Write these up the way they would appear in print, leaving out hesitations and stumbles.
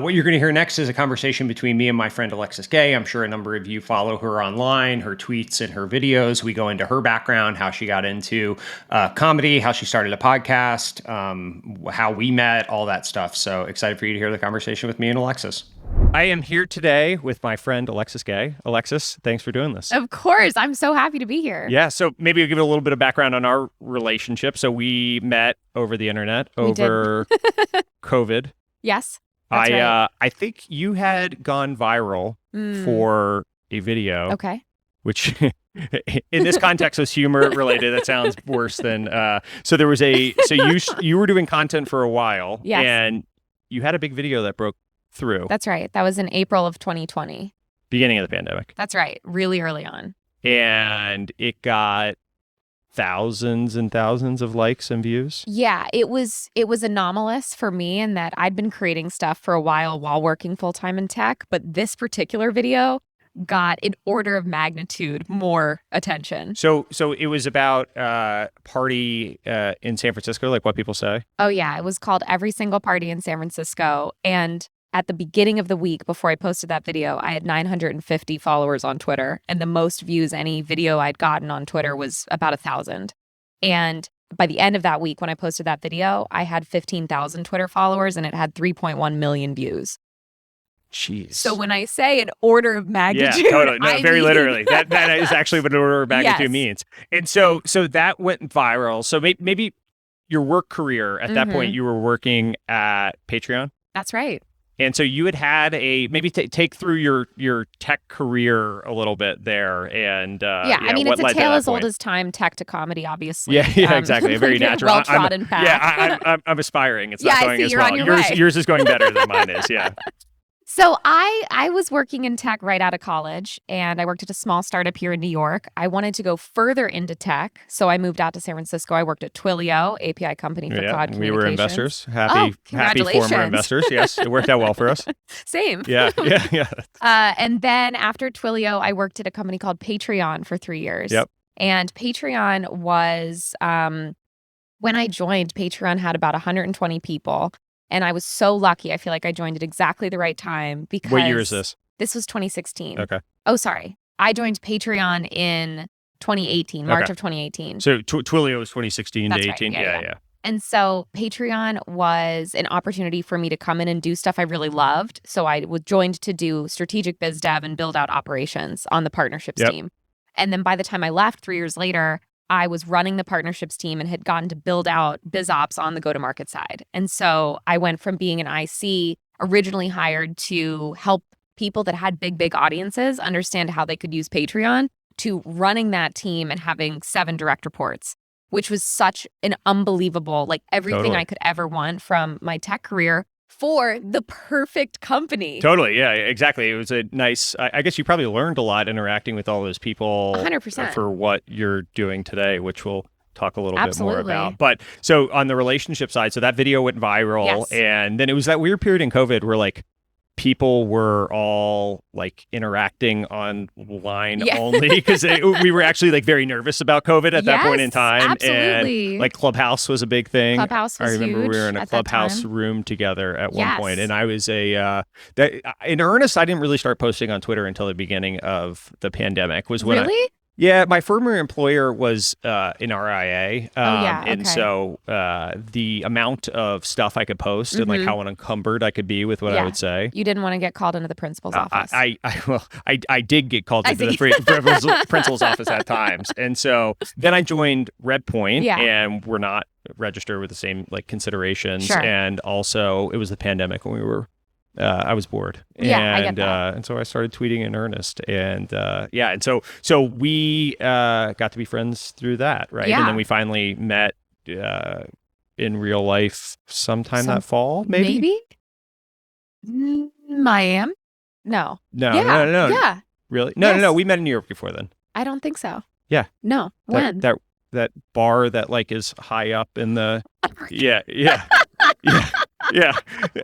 What you're going to hear next is a conversation between me and my friend Alexis Gay. I'm sure a number of you follow her online, her tweets and her videos. We go into her background, how she got into comedy, how she started a podcast, how we met, all that stuff. So excited for you to hear the conversation with me and Alexis. I am here today with my friend Alexis Gay. Alexis, thanks for doing this. Of course. I'm so happy to be here. Yeah. So maybe I'll give it a little bit of background on our relationship. So we met over the internet, over COVID. Yes. That's right. I think you had gone viral for a video. Okay. Which in this context was humor related. That sounds worse than so there was so you were doing content for a while. Yes. And you had a big video that broke through. That's right. That was in April of 2020. Beginning of the pandemic. That's right. Really early on. And it got thousands and thousands of likes and views. Yeah, it was anomalous for me in that I'd been creating stuff for a while working full-time in tech, but this particular video got an order of magnitude more attention. So it was about party in San Francisco, like what people say? Oh yeah, it was called Every Single Party in San Francisco, and at the beginning of the week before I posted that video, I had 950 followers on Twitter, and the most views any video I'd gotten on Twitter was about 1,000. And by the end of that week, when I posted that video, I had 15,000 Twitter followers, and it had 3.1 million views. Jeez. So when I say an order of magnitude, yeah, totally. No, very literally. That is actually what an order of magnitude means. And so that went viral. So maybe your work career at that point, you were working at Patreon. That's right. And so you had maybe take through your tech career a little bit there, and I mean, it's a tale as old as time, tech to comedy, obviously. Yeah, exactly, a very natural, well-trodden path. Yeah, I'm aspiring. It's not going as you're well. On your way. Yours is going better than mine is. Yeah. So I was working in tech right out of college, and I worked at a small startup here in New York. I wanted to go further into tech, so I moved out to San Francisco. I worked at Twilio, API company for cloud communications. We were investors. Happy former investors. Yes, it worked out well for us. Same. Yeah. And then after Twilio, I worked at a company called Patreon for 3 years. Yep. And Patreon was, when I joined, Patreon had about 120 people. And I was so lucky. I feel like I joined at exactly the right time because— What year is this? This was 2016. Okay. Oh, sorry. I joined Patreon in 2018, March of 2018. So Twilio was 2016 That's to right. 18. Yeah. And so Patreon was an opportunity for me to come in and do stuff I really loved. So I was joined to do strategic biz dev and build out operations on the partnerships team. And then by the time I left 3 years later, I was running the partnerships team and had gotten to build out biz ops on the go-to-market side. And so I went from being an IC, originally hired to help people that had big audiences understand how they could use Patreon, to running that team and having 7 direct reports, which was such an unbelievable, like everything I could ever want from my tech career for the perfect company. Totally. Yeah, exactly. It was a nice, I guess you probably learned a lot interacting with all those people 100%. For what you're doing today, which we'll talk a little bit more Absolutely. about. But so on the relationship side, so that video went viral. Yes. And then it was that weird period in COVID where like people were all like interacting online only because we were actually like very nervous about COVID at that point in time. Absolutely. And like Clubhouse was a big thing. Clubhouse was huge. I remember we were in a at Clubhouse that time. room together at one point, Yes. and I was in earnest. I didn't really start posting on Twitter until the beginning of the pandemic. Was when Really? Yeah, my former employer was an RIA, and okay. so the amount of stuff I could post and like how unencumbered I could be with what I would say. You didn't want to get called into the principal's office. I did get called into the principal's office at times, and so then I joined Redpoint, and we're not registered with the same like considerations, and also it was the pandemic when we were. I was bored, I get that. And so I started tweeting in earnest, and and so we got to be friends through that, right? And then we finally met in real life sometime that fall, maybe. Miami? No. No. Yeah. Really? No. We met in New York before then. I don't think so. Yeah. No. When? That bar that like is high up in the. Yeah. Yeah.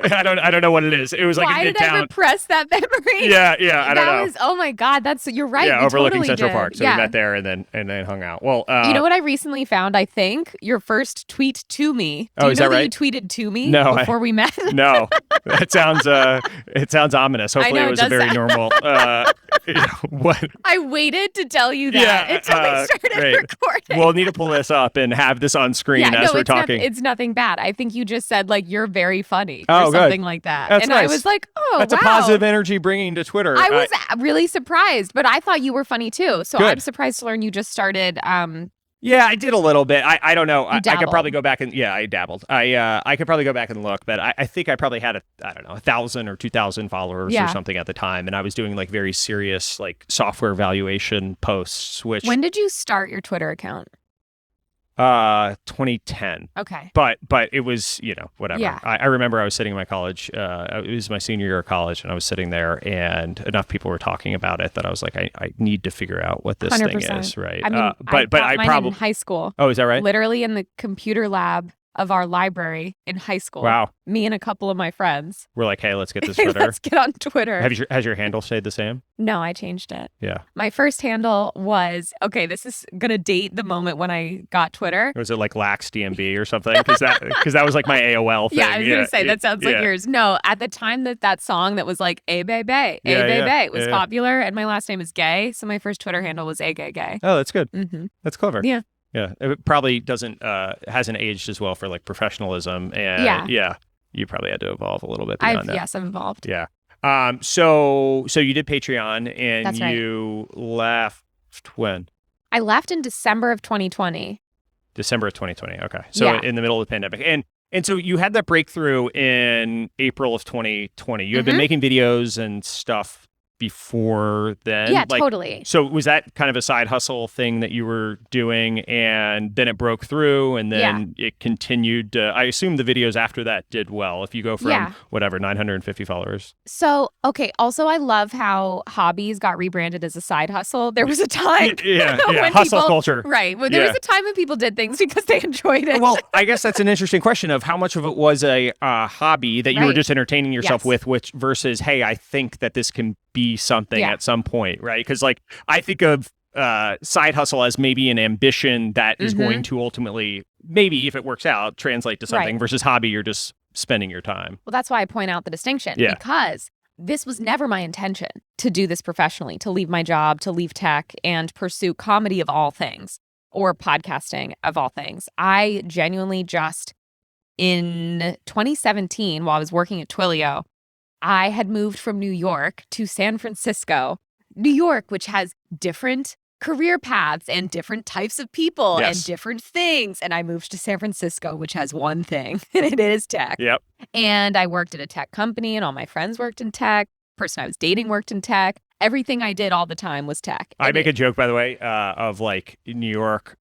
I don't know what it is. It was like Why in did I town. repress that memory? Yeah, I don't know. Oh my God, you're right. Yeah, We overlooking totally Central did. Park. So yeah. we met there and then hung out. Well, You know what I recently found? I think your first tweet to me. Do you is know that right? you tweeted to me No, before we met? No, it sounds ominous. Hopefully know, it it was a does very sound- normal. What? I waited to tell you that until we started great. recording. We'll need to pull this up and have this on screen as we're talking. It's nothing bad. I think you just said like you're very funny Oh, or good. something like that. That's and nice. I was like, oh, That's wow. a positive energy bringing to Twitter. I was really surprised, but I thought you were funny too. So Good. I'm surprised to learn you just started. Yeah, I did a little bit. I don't know. I could dabbled. probably go back and I dabbled. I could probably go back and look, but I think I probably had 1,000 or 2,000 followers or something at the time, and I was doing like very serious like software valuation posts. Which when did you start your Twitter account? 2010. Okay. But it was, whatever. Yeah. I remember I was sitting in my college. It was my senior year of college, and I was sitting there, and enough people were talking about it that I was like, I need to figure out what this 100%. thing is, right? I mean, I probably in high school. Oh, is that right? Literally in the computer lab of our library in high school. Wow. Me and a couple of my friends. We're like, hey, let's get this Twitter. Let's get on Twitter. Has your handle stayed the same? No, I changed it. Yeah. My first handle was, this is going to date the moment when I got Twitter. Or was it like LaxDMB or something? Because that was like my AOL thing. Yeah, I was going to say, that sounds like yours. No, at the time that song that was like, A Baby, was popular, and my last name is Gay, so my first Twitter handle was A Gay. Oh, that's good. Mm-hmm. That's clever. Yeah. Yeah, it probably hasn't aged as well for like professionalism, and you probably had to evolve a little bit beyond that. Yes, I've evolved. Yeah. So you did Patreon, and That's right. you left when? I left in December of 2020. December of 2020. Okay, so in the middle of the pandemic, and so you had that breakthrough in April of 2020. You had been making videos and stuff before then? Yeah, totally. So was that kind of a side hustle thing that you were doing, and then it broke through, and then it continued to, I assume the videos after that did well, if you go from 950 followers. So, okay, also I love how Hobbies got rebranded as a side hustle. There was a time when hustle culture. Right. Well, there was a time when people did things because they enjoyed it. Well, I guess that's an interesting question of how much of it was a hobby that you were just entertaining yourself with, which versus, hey, I think that this can be something at some point, right? Because like I think of side hustle as maybe an ambition that is going to ultimately, maybe if it works out, translate to something versus hobby, you're just spending your time. Well, that's why I point out the distinction because this was never my intention to do this professionally, to leave my job, to leave tech and pursue comedy of all things or podcasting of all things. I genuinely just in 2017, while I was working at Twilio, I had moved from New York to San Francisco, New York, which has different career paths and different types of people and different things. And I moved to San Francisco, which has one thing, and it is tech. Yep. And I worked at a tech company, and all my friends worked in tech. The person I was dating worked in tech. Everything I did all the time was tech. I make a joke, by the way, of like New York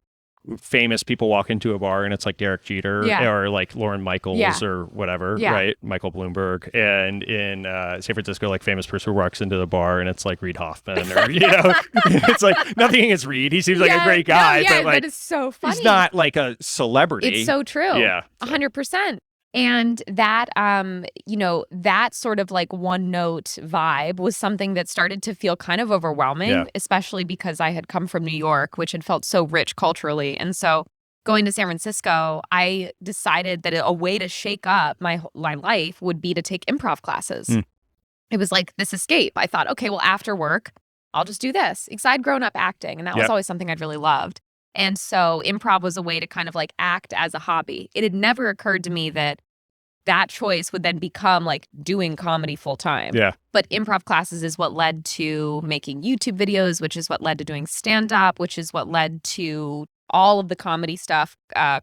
famous people walk into a bar and it's like Derek Jeter or like Lauren Michaels or whatever, right? Michael Bloomberg. And in San Francisco, like famous person walks into the bar and it's like Reid Hoffman or, it's like nothing against Reid. He seems like a great guy, but like, that is so funny. He's not like a celebrity. It's so true. Yeah. 100%. And that, that sort of like one note vibe was something that started to feel kind of overwhelming, especially because I had come from New York, which had felt so rich culturally. And so going to San Francisco, I decided that a way to shake up my life would be to take improv classes. It was like this escape. I thought, okay, well, after work, I'll just do this. Because I'd grown up acting, and that was always something I'd really loved. And so improv was a way to kind of like act as a hobby. It had never occurred to me that choice would then become like doing comedy full time. Yeah. But improv classes is what led to making YouTube videos, which is what led to doing stand-up, which is what led to all of the comedy stuff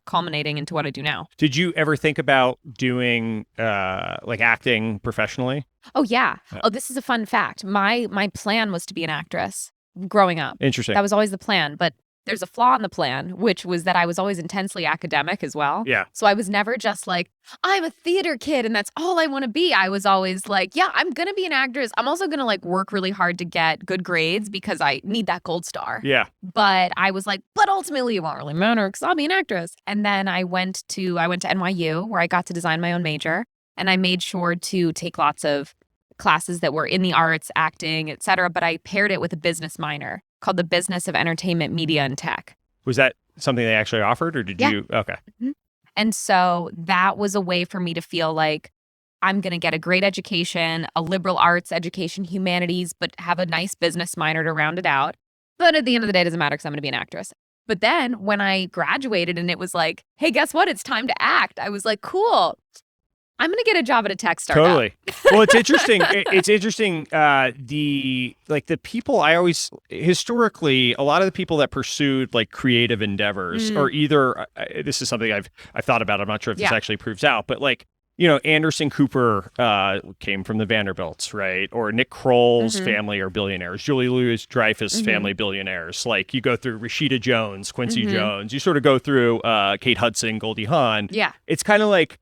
culminating into what I do now. Did you ever think about doing like acting professionally? Oh, yeah. Oh, this is a fun fact. My plan was to be an actress growing up. Interesting. That was always the plan. But there's a flaw in the plan, which was that I was always intensely academic as well. Yeah. So I was never just like, I'm a theater kid and that's all I want to be. I was always like, yeah, I'm going to be an actress. I'm also going to like work really hard to get good grades because I need that gold star. Yeah. But I was like, but ultimately it won't really matter because I'll be an actress. And then I went to NYU where I got to design my own major. And I made sure to take lots of classes that were in the arts, acting, et cetera. But I paired it with a business minor called the Business of Entertainment, Media, and Tech. Was that something they actually offered, or did you? Okay. Mm-hmm. And so that was a way for me to feel like I'm going to get a great education, a liberal arts education, humanities, but have a nice business minor to round it out. But at the end of the day, it doesn't matter because I'm going to be an actress. But then when I graduated and it was like, hey, guess what? It's time to act. I was like, cool. I'm going to get a job at a tech startup. Totally. Well, it's interesting. It's interesting. The people I always, historically, a lot of the people that pursued like creative endeavors or either, this is something I've thought about. I'm not sure if this actually proves out, but like, Anderson Cooper came from the Vanderbilts, right? Or Nick Kroll's family are billionaires. Julie Louis-Dreyfus family billionaires. Like you go through Rashida Jones, Quincy Jones. You sort of go through Kate Hudson, Goldie Hawn. Yeah. It's kind of like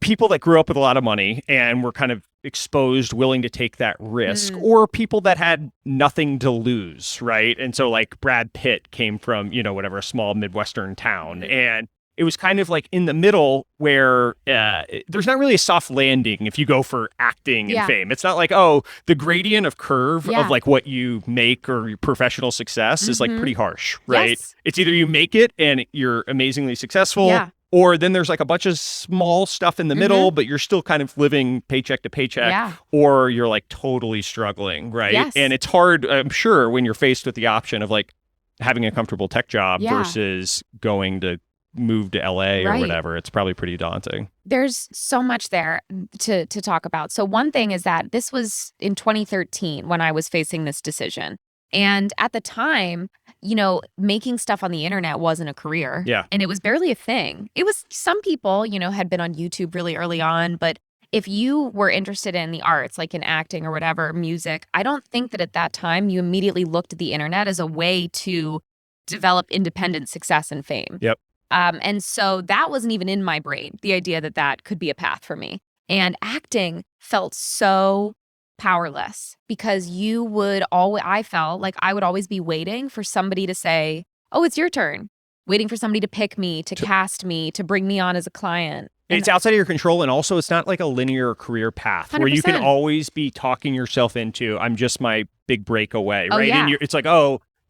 people that grew up with a lot of money and were kind of exposed, willing to take that risk, or people that had nothing to lose, right? And so like Brad Pitt came from, whatever, a small Midwestern town. And it was kind of like in the middle where there's not really a soft landing if you go for acting and fame. It's not like, the gradient of curve of like what you make or your professional success is like pretty harsh, right? Yes. It's either you make it and you're amazingly successful, or then there's like a bunch of small stuff in the middle, but you're still kind of living paycheck to paycheck, or you're like totally struggling, right? Yes. And it's hard, I'm sure, when you're faced with the option of like having a comfortable tech job versus going to move to LA or whatever. It's probably pretty daunting. There's so much there to talk about. So one thing is that this was in 2013 when I was facing this decision. And at the time, making stuff on the internet wasn't a career. Yeah. And it was barely a thing. It was, some people, had been on YouTube really early on, but if you were interested in the arts, like in acting or whatever, music, I don't think that at that time you immediately looked at the internet as a way to develop independent success and fame. Yep. And so that wasn't even in my brain, the idea that that could be a path for me. And acting felt so powerless because I felt like I would always be waiting for somebody to say, oh, it's your turn. Waiting for somebody to pick me, to cast me, to bring me on as a client. And it's outside of your control. And also it's not like a linear career path 100%. Where you can always be talking yourself into, I'm just my big breakaway, right? Yeah. And it's like,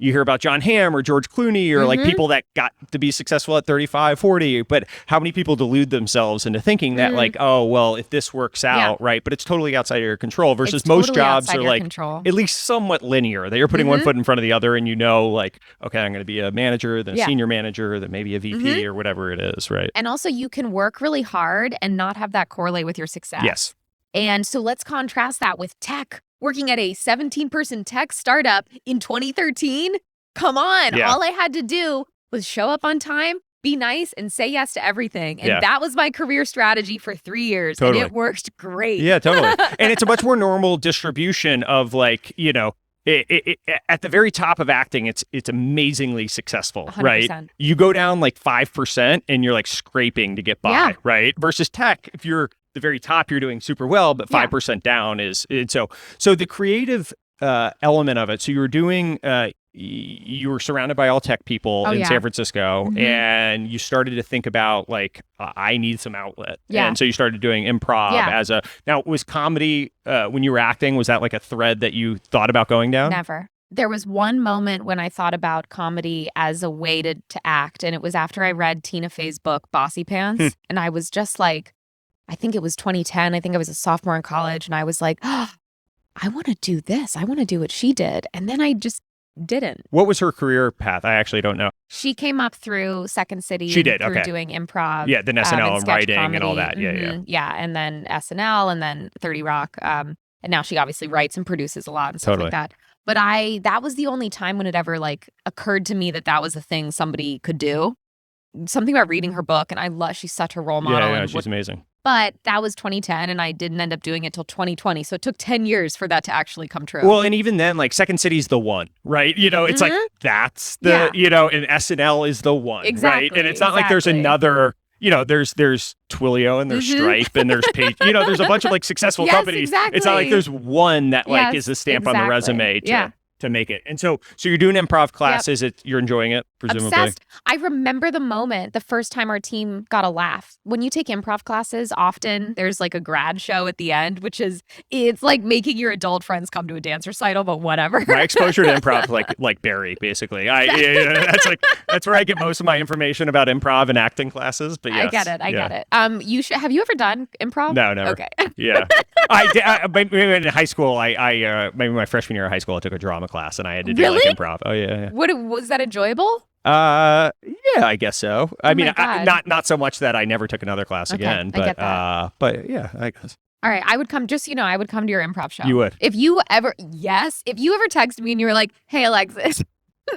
you hear about John Hamm or George Clooney or like people that got to be successful at 35, 40. But how many people delude themselves into thinking that like, if this works out, right? But it's totally outside of your control versus most jobs are like at least somewhat linear. That you're putting one foot in front of the other and like, okay, I'm going to be a manager, then a senior manager, then maybe a VP or whatever it is, right? And also you can work really hard and not have that correlate with your success. Yes. And so let's contrast that with tech. Working at a 17-person tech startup in 2013? Come on. Yeah. All I had to do was show up on time, be nice, and say yes to everything. And that was my career strategy for 3 years. Totally. And it worked great. Yeah, totally. And it's a much more normal distribution of like, at the very top of acting, it's amazingly successful, 100%. right? You go down like 5% and you're like scraping to get by, right? Versus tech, if you're the very top, you're doing super well, but 5% down is so the creative element of it. So you were doing you were surrounded by all tech people in San Francisco, and you started to think about like I need some outlet, and so you started doing improv as a. Now, was comedy when you were acting? Was that like a thread that you thought about going down? Never. There was one moment when I thought about comedy as a way to act, and it was after I read Tina Fey's book Bossy Pants, and I was just like, I think it was 2010. I think I was a sophomore in college, and I was like, oh, I want to do this. I want to do what she did, and then I just didn't. What was her career path? I actually don't know. She came up through Second City. She did, through doing improv. Yeah, then SNL and writing comedy. and all that. Yeah, and then SNL and then 30 Rock. And now she obviously writes and produces a lot and stuff like that. But that was the only time when it ever like occurred to me that was a thing somebody could do. Something about reading her book, and she's such a role model. Yeah, she's amazing. But that was 2010, and I didn't end up doing it till 2020. So it took 10 years for that to actually come true. Well, and even then, like Second City's the one, right? It's like that's the and SNL is the one, exactly, right? And it's not like there's another. There's Twilio and there's Stripe and there's Page. There's a bunch of like successful companies. Exactly. It's not like there's one that like is the stamp on the resume to make it. And so you're doing improv classes. You're enjoying it? presumably. Obsessed. I remember the moment, the first time our team got a laugh. When you take improv classes, often there's like a grad show at the end, it's like making your adult friends come to a dance recital, but whatever. My exposure to improv, like Barry, basically. That's where I get most of my information about improv and acting classes. But yes, I get it. I get it. Have you ever done improv? No, never. Okay. Yeah, maybe in high school. Maybe my freshman year of high school, I took a drama class and I had to do like improv. Oh yeah. What was that enjoyable? Yeah, I guess so. I mean, not so much that I never took another class again, but yeah, I guess. All right, I would come. Just I would come to your improv show. You would. If you ever texted me and you were like, "Hey, Alexis,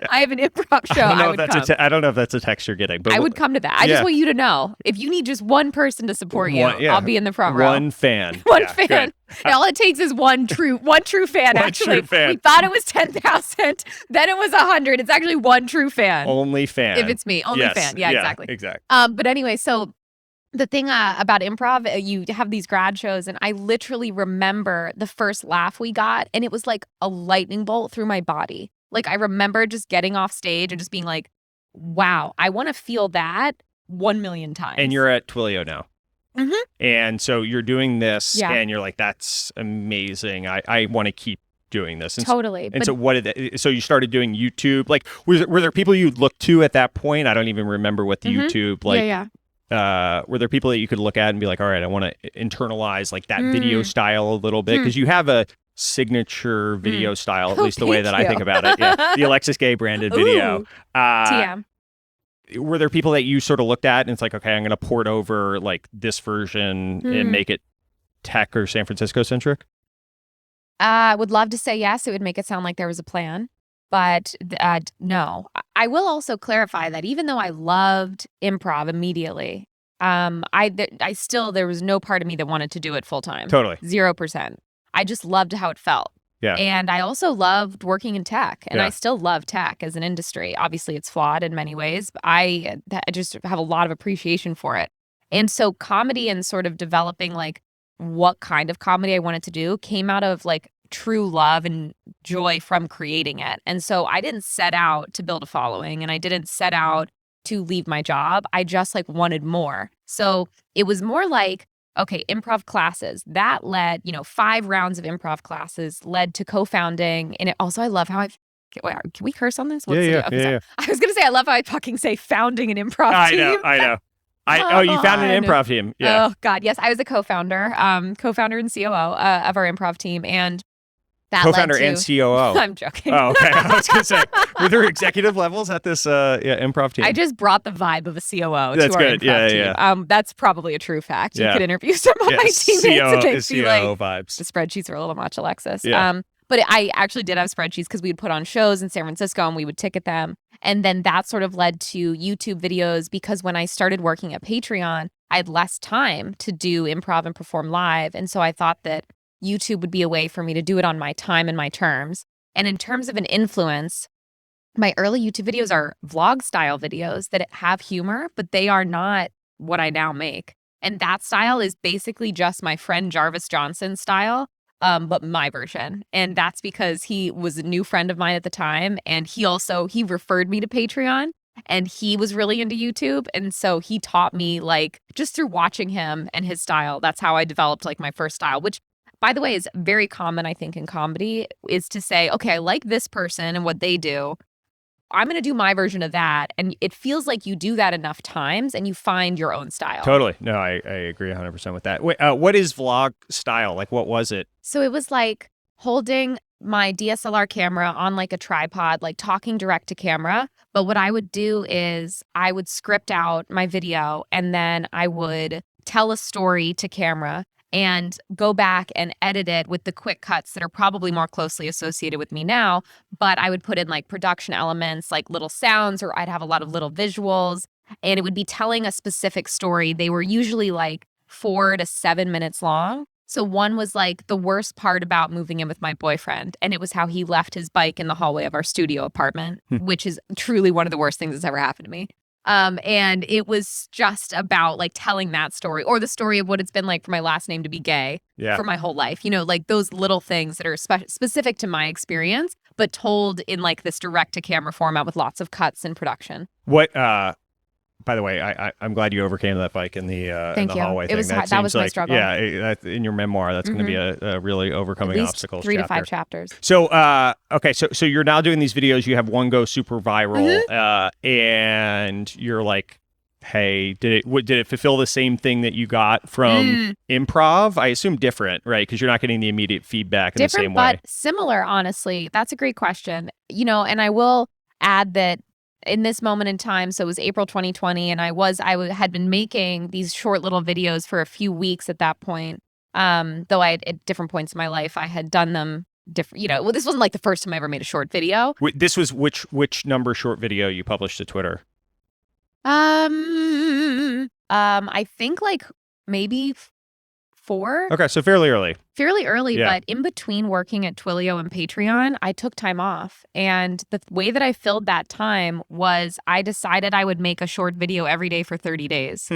I have an improv show," I would come. I don't know if that's a text you're getting, but I would come to that. I just want you to know, if you need just one person to support you, I'll be in the front row. One fan. One fan. All it takes is one true fan. Actually, we thought it was 10,000. Then it was 100. It's actually one true fan. Only fan. If it's me, only fan. Yeah, exactly. Exactly. But anyway, so the thing about improv, you have these grad shows, and I literally remember the first laugh we got, and it was like a lightning bolt through my body. Like, I remember just getting off stage and just being like, wow, I want to feel that 1 million times. And you're at Twilio now. Mm-hmm. And so you're doing this and you're like, that's amazing. I want to keep doing this. And totally. So you started doing YouTube. Like, were there people you looked to at that point? I don't even remember what the YouTube, like, were there people that you could look at and be like, all right, I want to internalize like that video style a little bit? Because you have a signature video style, at least the way that I think about it. Yeah. The Alexis Gay branded video. TM. Were there people that you sort of looked at and it's like, okay, I'm going to port over like this version and make it tech or San Francisco centric? I would love to say yes. It would make it sound like there was a plan. But no. I will also clarify that even though I loved improv immediately, there was no part of me that wanted to do it full time. Totally. 0%. I just loved how it felt. Yeah. And I also loved working in tech, and I still love tech as an industry. Obviously, it's flawed in many ways, but I just have a lot of appreciation for it. And so comedy and sort of developing like what kind of comedy I wanted to do came out of like true love and joy from creating it. And so I didn't set out to build a following, and I didn't set out to leave my job. I just like wanted more. So it was more like, okay, improv classes that led, 5 rounds of improv classes led to co-founding. And I love how can we curse on this? Yeah. I was going to say, I love how I fucking say founding an improv team. I know. You founded an improv team. Yeah. Oh God. Yes. I was a co-founder and COO of our improv team. And that co-founder and COO. I'm joking. Oh, okay. I was going to say, were there executive levels at this improv team? I just brought the vibe of a COO That's to our good. improv team. That's probably a true fact. You could interview some of my teammates and they'd be like, vibes. The spreadsheets are a little much, Alexis. Yeah. But I actually did have spreadsheets because we would put on shows in San Francisco and we would ticket them. And then that sort of led to YouTube videos because when I started working at Patreon, I had less time to do improv and perform live. And so I thought that YouTube would be a way for me to do it on my time and my terms. And in terms of an influence, my early YouTube videos are vlog style videos that have humor, but they are not what I now make. And that style is basically just my friend Jarvis Johnson style, but my version. And that's because he was a new friend of mine at the time. And he referred me to Patreon, and he was really into YouTube. And so he taught me like just through watching him and his style. That's how I developed like my first style, which by the way is very common, I think, in comedy, is to say, okay, I like this person and what they do. I'm going to do my version of that. And it feels like you do that enough times and you find your own style. Totally. No, I agree 100% with that. Wait, what is vlog style? Like, what was it? So it was like holding my DSLR camera on like a tripod, like talking direct to camera. But what I would do is I would script out my video and then I would tell a story to camera and go back and edit it with the quick cuts that are probably more closely associated with me now. But I would put in like production elements, like little sounds, or I'd have a lot of little visuals, and it would be telling a specific story. They were usually like 4 to 7 minutes long. So one was like the worst part about moving in with my boyfriend, and it was how he left his bike in the hallway of our studio apartment, which is truly one of the worst things that's ever happened to me. And it was just about like telling that story, or the story of what it's been like for my last name to be gay for my whole life. Like those little things that are specific to my experience, but told in like this direct to camera format with lots of cuts and production. What by the way, I'm glad you overcame that bike in the hallway thing. That was my struggle. Yeah, in your memoir, that's going to be a really overcoming at least obstacles 3 to 5 chapters. So, okay, so you're now doing these videos. You have one go super viral, and you're like, hey, did it fulfill the same thing that you got from improv? I assume different, right? Because you're not getting the immediate feedback in the same way. But similar, honestly. That's a great question. And I will add that in this moment in time, so it was April 2020, and I had been making these short little videos for a few weeks at that point. Though I had, at different points in my life, I had done them different. Well, this wasn't like the first time I ever made a short video. This was which number short video you published to Twitter? I think like maybe 4. Okay, so fairly early. Yeah. But in between working at Twilio and Patreon, I took time off. And the way that I filled that time was I decided I would make a short video every day for 30 days.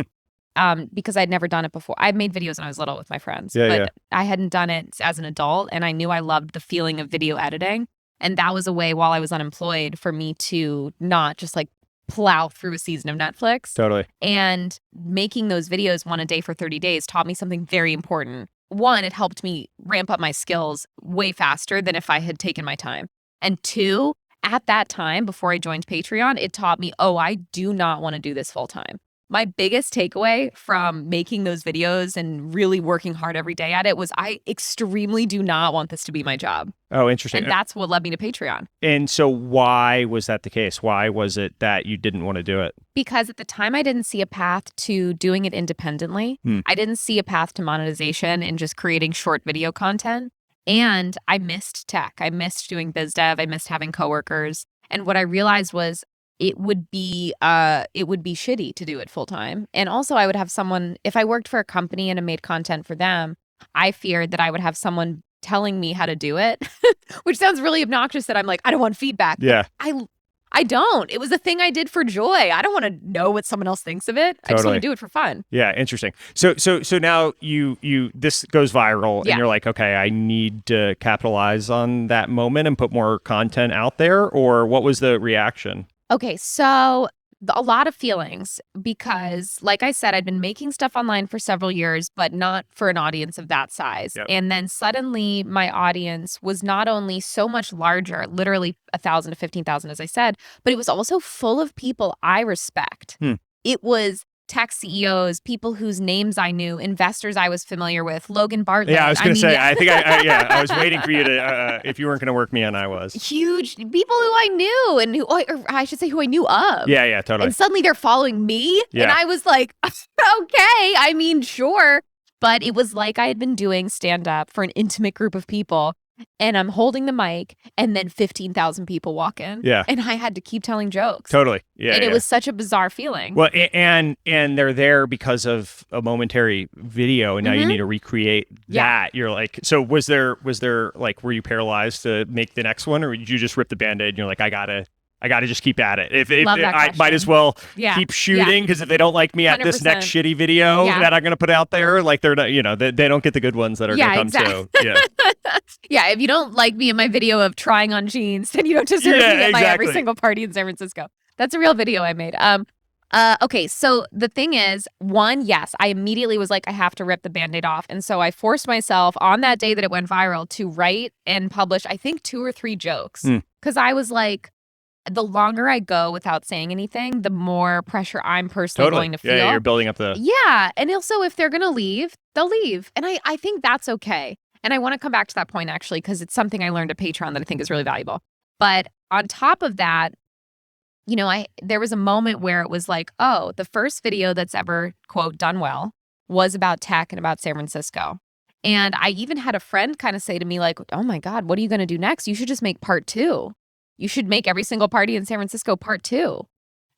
Because I'd never done it before. I've made videos when I was little with my friends, but I hadn't done it as an adult. And I knew I loved the feeling of video editing. And that was a way while I was unemployed for me to not just like plow through a season of Netflix. Totally. And making those videos one a day for 30 days taught me something very important. One, it helped me ramp up my skills way faster than if I had taken my time. And 2, at that time, before I joined Patreon, it taught me, I do not want to do this full time. My biggest takeaway from making those videos and really working hard every day at it was I extremely do not want this to be my job. Oh, interesting. And that's what led me to Patreon. And so why was that the case? Why was it that you didn't want to do it? Because at the time, I didn't see a path to doing it independently. I didn't see a path to monetization and just creating short video content. And I missed tech. I missed doing biz dev. I missed having coworkers. And what I realized was it would be shitty to do it full time. And also I would have someone, if I worked for a company and I made content for them, I feared that I would have someone telling me how to do it, which sounds really obnoxious that I'm like, I don't want feedback. Yeah. I don't. It was a thing I did for joy. I don't want to know what someone else thinks of it. Totally. I just want to do it for fun. Yeah, interesting. So now you this goes viral and you're like, okay, I need to capitalize on that moment and put more content out there, or what was the reaction? Okay, so a lot of feelings because, like I said, I'd been making stuff online for several years, but not for an audience of that size. Yep. And then suddenly my audience was not only so much larger, literally 1,000 to 15,000, as I said, but it was also full of people I respect. It was tech CEOs, people whose names I knew, investors I was familiar with, Logan Bartlett. Yeah, I was going to say, I think I was waiting for you to, if you weren't going to work me on, I was. Huge people who I knew and or I should say who I knew of. Yeah, totally. And suddenly they're following me. Yeah. And I was like, okay, I mean, sure. But it was like I had been doing stand-up for an intimate group of people. And I'm holding the mic, and then 15,000 people walk in. Yeah. And I had to keep telling jokes. Totally. Yeah. And it was such a bizarre feeling. Well, and they're there because of a momentary video, and now you need to recreate that. You're like, so was there like, were you paralyzed to make the next one, or did you just rip the Band-Aid and you're like, I gotta just keep at it. If I might as well keep shooting, because if they don't like me at 100%. This next shitty video that I'm going to put out there, like they're not, they don't get the good ones that are going to come too. Yeah. Yeah. If you don't like me in my video of trying on jeans, then you don't deserve me at my every single party in San Francisco. That's a real video I made. Okay. So the thing is, one, yes, I immediately was like, I have to rip the Band-Aid off. And so I forced myself on that day that it went viral to write and publish, I think 2 or 3 jokes. Because I was like, the longer I go without saying anything, the more pressure I'm personally going to feel. Yeah, you're building up the... Yeah. And also, if they're going to leave, they'll leave. And I think that's okay. And I want to come back to that point, actually, because it's something I learned at Patreon that I think is really valuable. But on top of that, there was a moment where it was like, oh, the first video that's ever, quote, done well was about tech and about San Francisco. And I even had a friend kind of say to me, like, oh my God, what are you going to do next? You should just make part 2. You should make every single party in San Francisco part 2.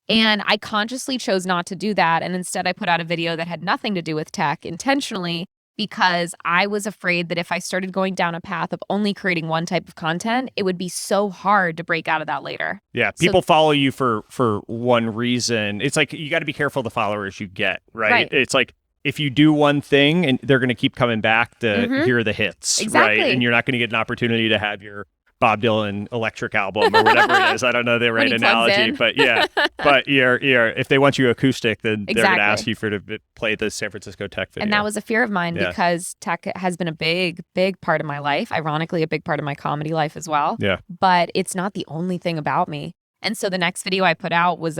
And I consciously chose not to do that. And instead I put out a video that had nothing to do with tech intentionally. because I was afraid that if I started going down a path of only creating one type of content, it would be so hard to break out of that later. Yeah, people follow you for one reason. It's like you got to be careful the followers you get, right? It's like if you do one thing and they're going to keep coming back to hear the hits, right? And you're not going to get an opportunity to have your Bob Dylan electric album or whatever it is. I don't know the right analogy, but yeah. But if they want you acoustic, then they're going to ask you to play the San Francisco tech video. And that was a fear of mine because tech has been a big, big part of my life. Ironically, a big part of my comedy life as well. Yeah. But it's not the only thing about me. And so the next video I put out was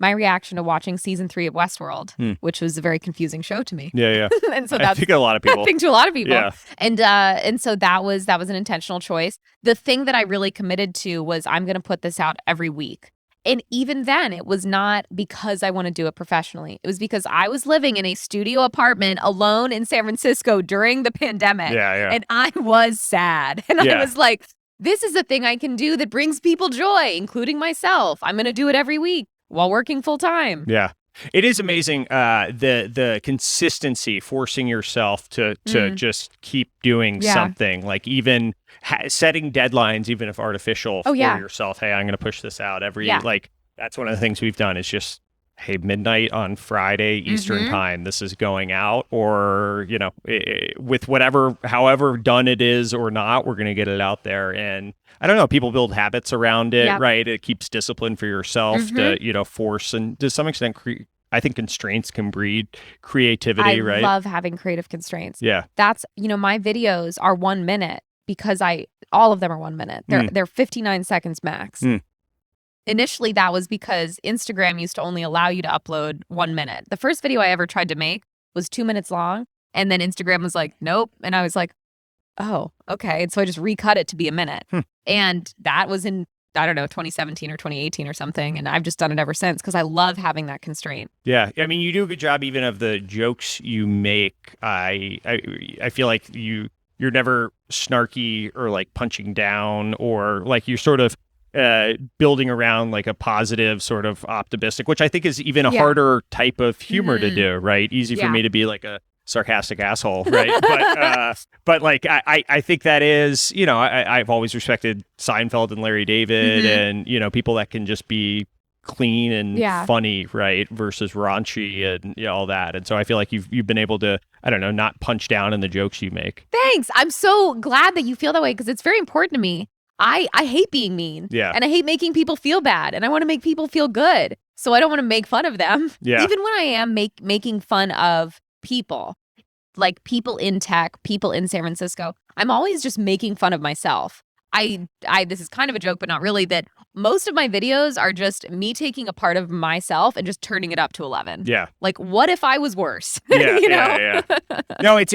my reaction to watching season 3 of Westworld, which was a very confusing show to me. Yeah. And so I think a lot of people. I think to a lot of people. Yeah. And so that was an intentional choice. The thing that I really committed to was I'm going to put this out every week. And even then, it was not because I want to do it professionally. It was because I was living in a studio apartment alone in San Francisco during the pandemic. Yeah. And I was sad. And I was like, this is a thing I can do that brings people joy, including myself. I'm going to do it every week while working full time. Yeah. It is amazing the consistency, forcing yourself to just keep doing something, like even setting deadlines, even if artificial, for yourself. Hey, I'm going to push this out every like that's one of the things we've done is just, hey, midnight on Friday Eastern time, this is going out, or with however done it is or not, we're going to get it out there. And I don't know, people build habits around it, right? It keeps discipline for yourself to, force, and to some extent, I think constraints can breed creativity, right? I love having creative constraints. Yeah. That's, my videos are 1 minute because all of them are 1 minute. They're 59 seconds max. Initially, that was because Instagram used to only allow you to upload 1 minute. The first video I ever tried to make was 2 minutes long. And then Instagram was like, nope. And I was like, oh, okay. And so I just recut it to be a minute. And that was in, I don't know, 2017 or 2018 or something. And I've just done it ever since because I love having that constraint. Yeah. I mean, you do a good job even of the jokes you make. I feel like you're never snarky or like punching down, or like you're sort of building around like a positive sort of optimistic, which I think is even a harder type of humor to do, right? Easy for me to be like a sarcastic asshole, right? But like I think that is, I've always respected Seinfeld and Larry David and people that can just be clean and funny, right, versus raunchy and all that. And so I feel like you've been able to, I don't know, not punch down in the jokes you make. Thanks. I'm so glad that you feel that way because it's very important to me. I hate being mean. Yeah. And I hate making people feel bad. And I want to make people feel good. So I don't want to make fun of them. Yeah. Even when I am making fun of people, like people in tech, people in San Francisco, I'm always just making fun of myself. This is kind of a joke, but not really, that most of my videos are just me taking a part of myself and just turning it up to 11. Yeah. Like, what if I was worse? Yeah. No, it's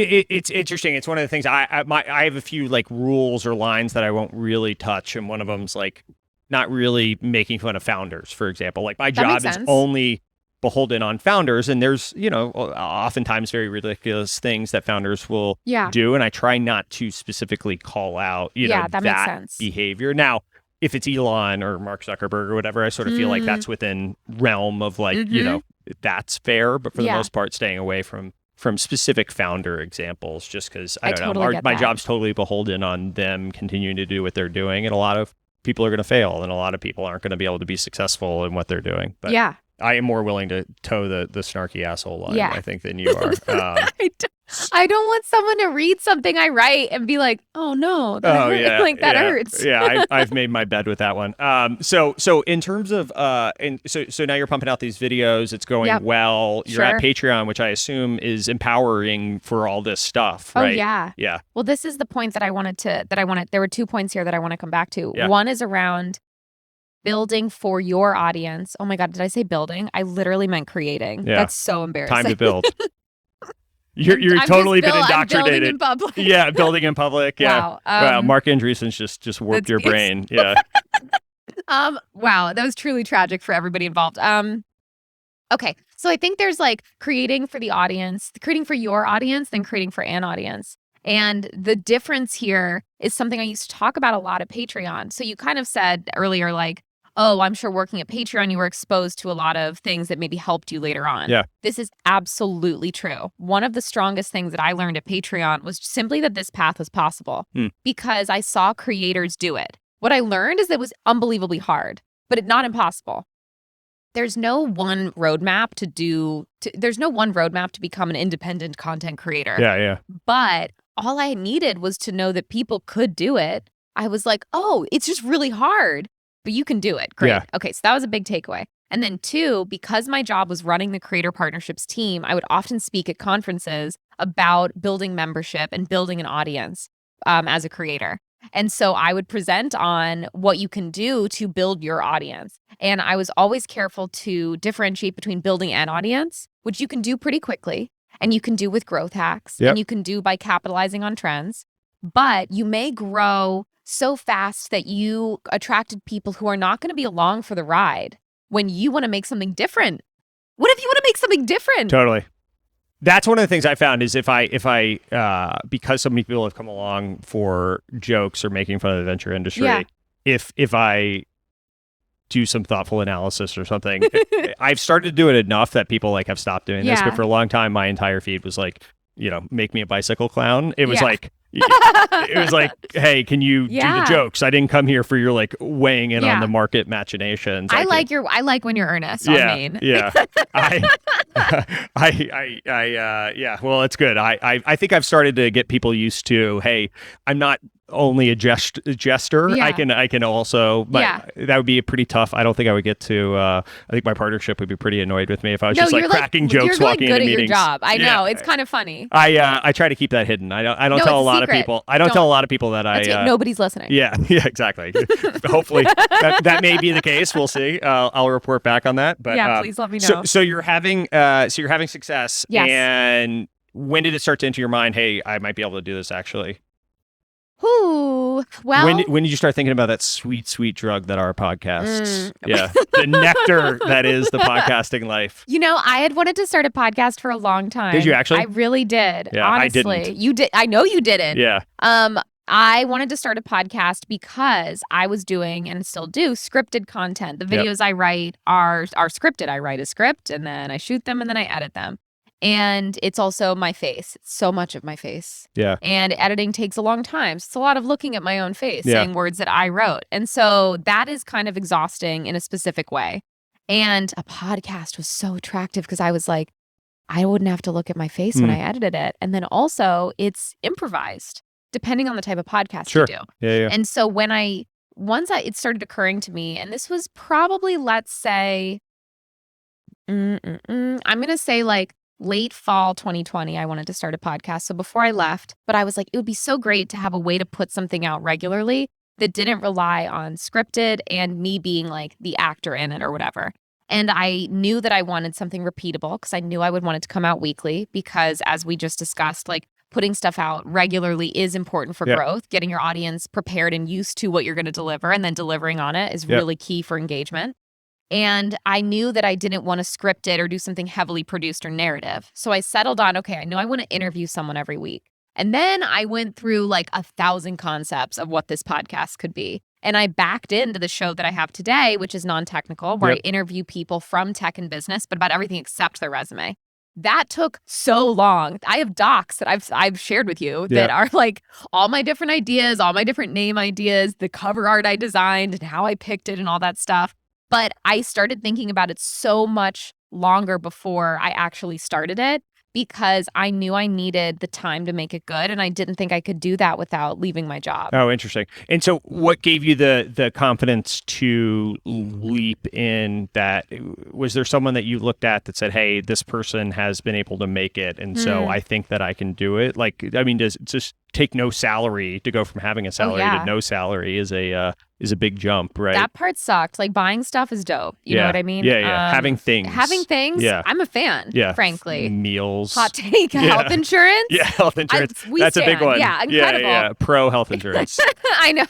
interesting. It's one of the things I have a few like rules or lines that I won't really touch. And one of them's like not really making fun of founders, for example. Like my job is only beholden on founders, and there's oftentimes very ridiculous things that founders will do, and I try not to specifically call out that behavior. Now if it's Elon or Mark Zuckerberg or whatever, I sort of feel like that's within realm of like that's fair, but for the most part staying away from specific founder examples, just because I don't know, my job's totally beholden on them continuing to do what they're doing, and a lot of people are going to fail, and a lot of people aren't going to be able to be successful in what they're doing. But I am more willing to toe the snarky asshole line, I think, than you are. I don't want someone to read something I write and be like, "Oh no, that hurts." Yeah, I've made my bed with that one. So in terms of so now you're pumping out these videos. It's going well. You're at Patreon, which I assume is empowering for all this stuff, right? Oh yeah. Well, this is the point that I wanted. There were 2 points here that I want to come back to. Yeah. One is around building for your audience. Oh my God, did I say building? I literally meant creating. Yeah. That's so embarrassing. Time to build. You're totally been indoctrinated. I'm building in public. Yeah, building in public. Yeah. Wow. Wow. Mark Andreessen's just warped your brain. Yeah. Wow, that was truly tragic for everybody involved. Okay, so I think there's like creating for the audience, creating for your audience, then creating for an audience. And the difference here is something I used to talk about a lot at Patreon. So you kind of said earlier, like, oh, I'm sure working at Patreon, you were exposed to a lot of things that maybe helped you later on. Yeah. This is absolutely true. One of the strongest things that I learned at Patreon was simply that this path was possible because I saw creators do it. What I learned is that it was unbelievably hard, but not impossible. There's no one roadmap there's no one roadmap to become an independent content creator. Yeah. But all I needed was to know that people could do it. I was like, oh, it's just really hard, but you can do it. Great. Yeah. Okay, so that was a big takeaway. And then 2, because my job was running the creator partnerships team, I would often speak at conferences about building membership and building an audience as a creator. And so I would present on what you can do to build your audience. And I was always careful to differentiate between building an audience, which you can do pretty quickly, and you can do with growth hacks, and you can do by capitalizing on trends. But you may grow so fast that you attracted people who are not going to be along for the ride when you want to make something different. What if you want to make something different? Totally. That's one of the things I found is if I because so many people have come along for jokes or making fun of the venture industry, if I do some thoughtful analysis or something, I've started to do it enough that people like have stopped doing this. But for a long time, my entire feed was like, make me a bicycle clown. It was like, it was like, hey, can you do the jokes? I didn't come here for your like weighing in on the market machinations. I like when you're earnest on Maine. Yeah. Well, it's good. I think I've started to get people used to, hey, I'm not only a jester. I can also, but that would be pretty tough. I don't think I would get to, I think my partnership would be pretty annoyed with me if I was just like cracking jokes walking into meetings. You're good at your job. I know. It's kind of funny. I try to keep that hidden. I don't tell a lot of people. I don't tell a lot of people that nobody's listening. Yeah, exactly. Hopefully that may be the case. We'll see. I'll report back on that. But please let me know. So you're having success. Yes. And when did it start to enter your mind, hey, I might be able to do this actually? Ooh, well, when did you start thinking about that sweet, sweet drug that are podcasts? The nectar that is the podcasting life. I had wanted to start a podcast for a long time. Did you actually? I really did. Yeah, honestly, I didn't. You did. I know you didn't. Yeah. I wanted to start a podcast because I was doing and still do scripted content. The videos I write are scripted. I write a script and then I shoot them and then I edit them. And it's also my face. It's so much of my face. Yeah. And editing takes a long time. So it's a lot of looking at my own face, saying words that I wrote. And so that is kind of exhausting in a specific way. And a podcast was so attractive because I was like, I wouldn't have to look at my face when I edited it. And then also it's improvised, depending on the type of podcast you do. Yeah. And so it started occurring to me, and this was probably, let's say, I'm going to say like late fall 2020, I wanted to start a podcast. So before I left, but I was like, it would be so great to have a way to put something out regularly that didn't rely on scripted and me being like the actor in it or whatever. And I knew that I wanted something repeatable because I knew I would want it to come out weekly because, as we just discussed, like putting stuff out regularly is important for growth. Getting your audience prepared and used to what you're going to deliver and then delivering on it is really key for engagement. And I knew that I didn't want to script it or do something heavily produced or narrative. So I settled on, okay, I know I want to interview someone every week. And then I went through like 1,000 concepts of what this podcast could be. And I backed into the show that I have today, which is non-technical, where I interview people from tech and business, but about everything except their resume. That took so long. I have docs that I've shared with you that are like all my different ideas, all my different name ideas, the cover art I designed and how I picked it and all that stuff. But I started thinking about it so much longer before I actually started it because I knew I needed the time to make it good. And I didn't think I could do that without leaving my job. Oh, interesting. And so what gave you the confidence to leap in that? Was there someone that you looked at that said, hey, this person has been able to make it, and so I think that I can do it? Like, I mean, does it just take no salary to go from having a salary to no salary is a big jump, right? That part sucked. Like buying stuff is dope. You know what I mean? Yeah. Having things. Yeah. I'm a fan. Yeah. Frankly. Meals. Hot take. Health insurance. Yeah. Health insurance. That's a big one. Yeah. Incredible. Yeah. Pro health insurance. I know.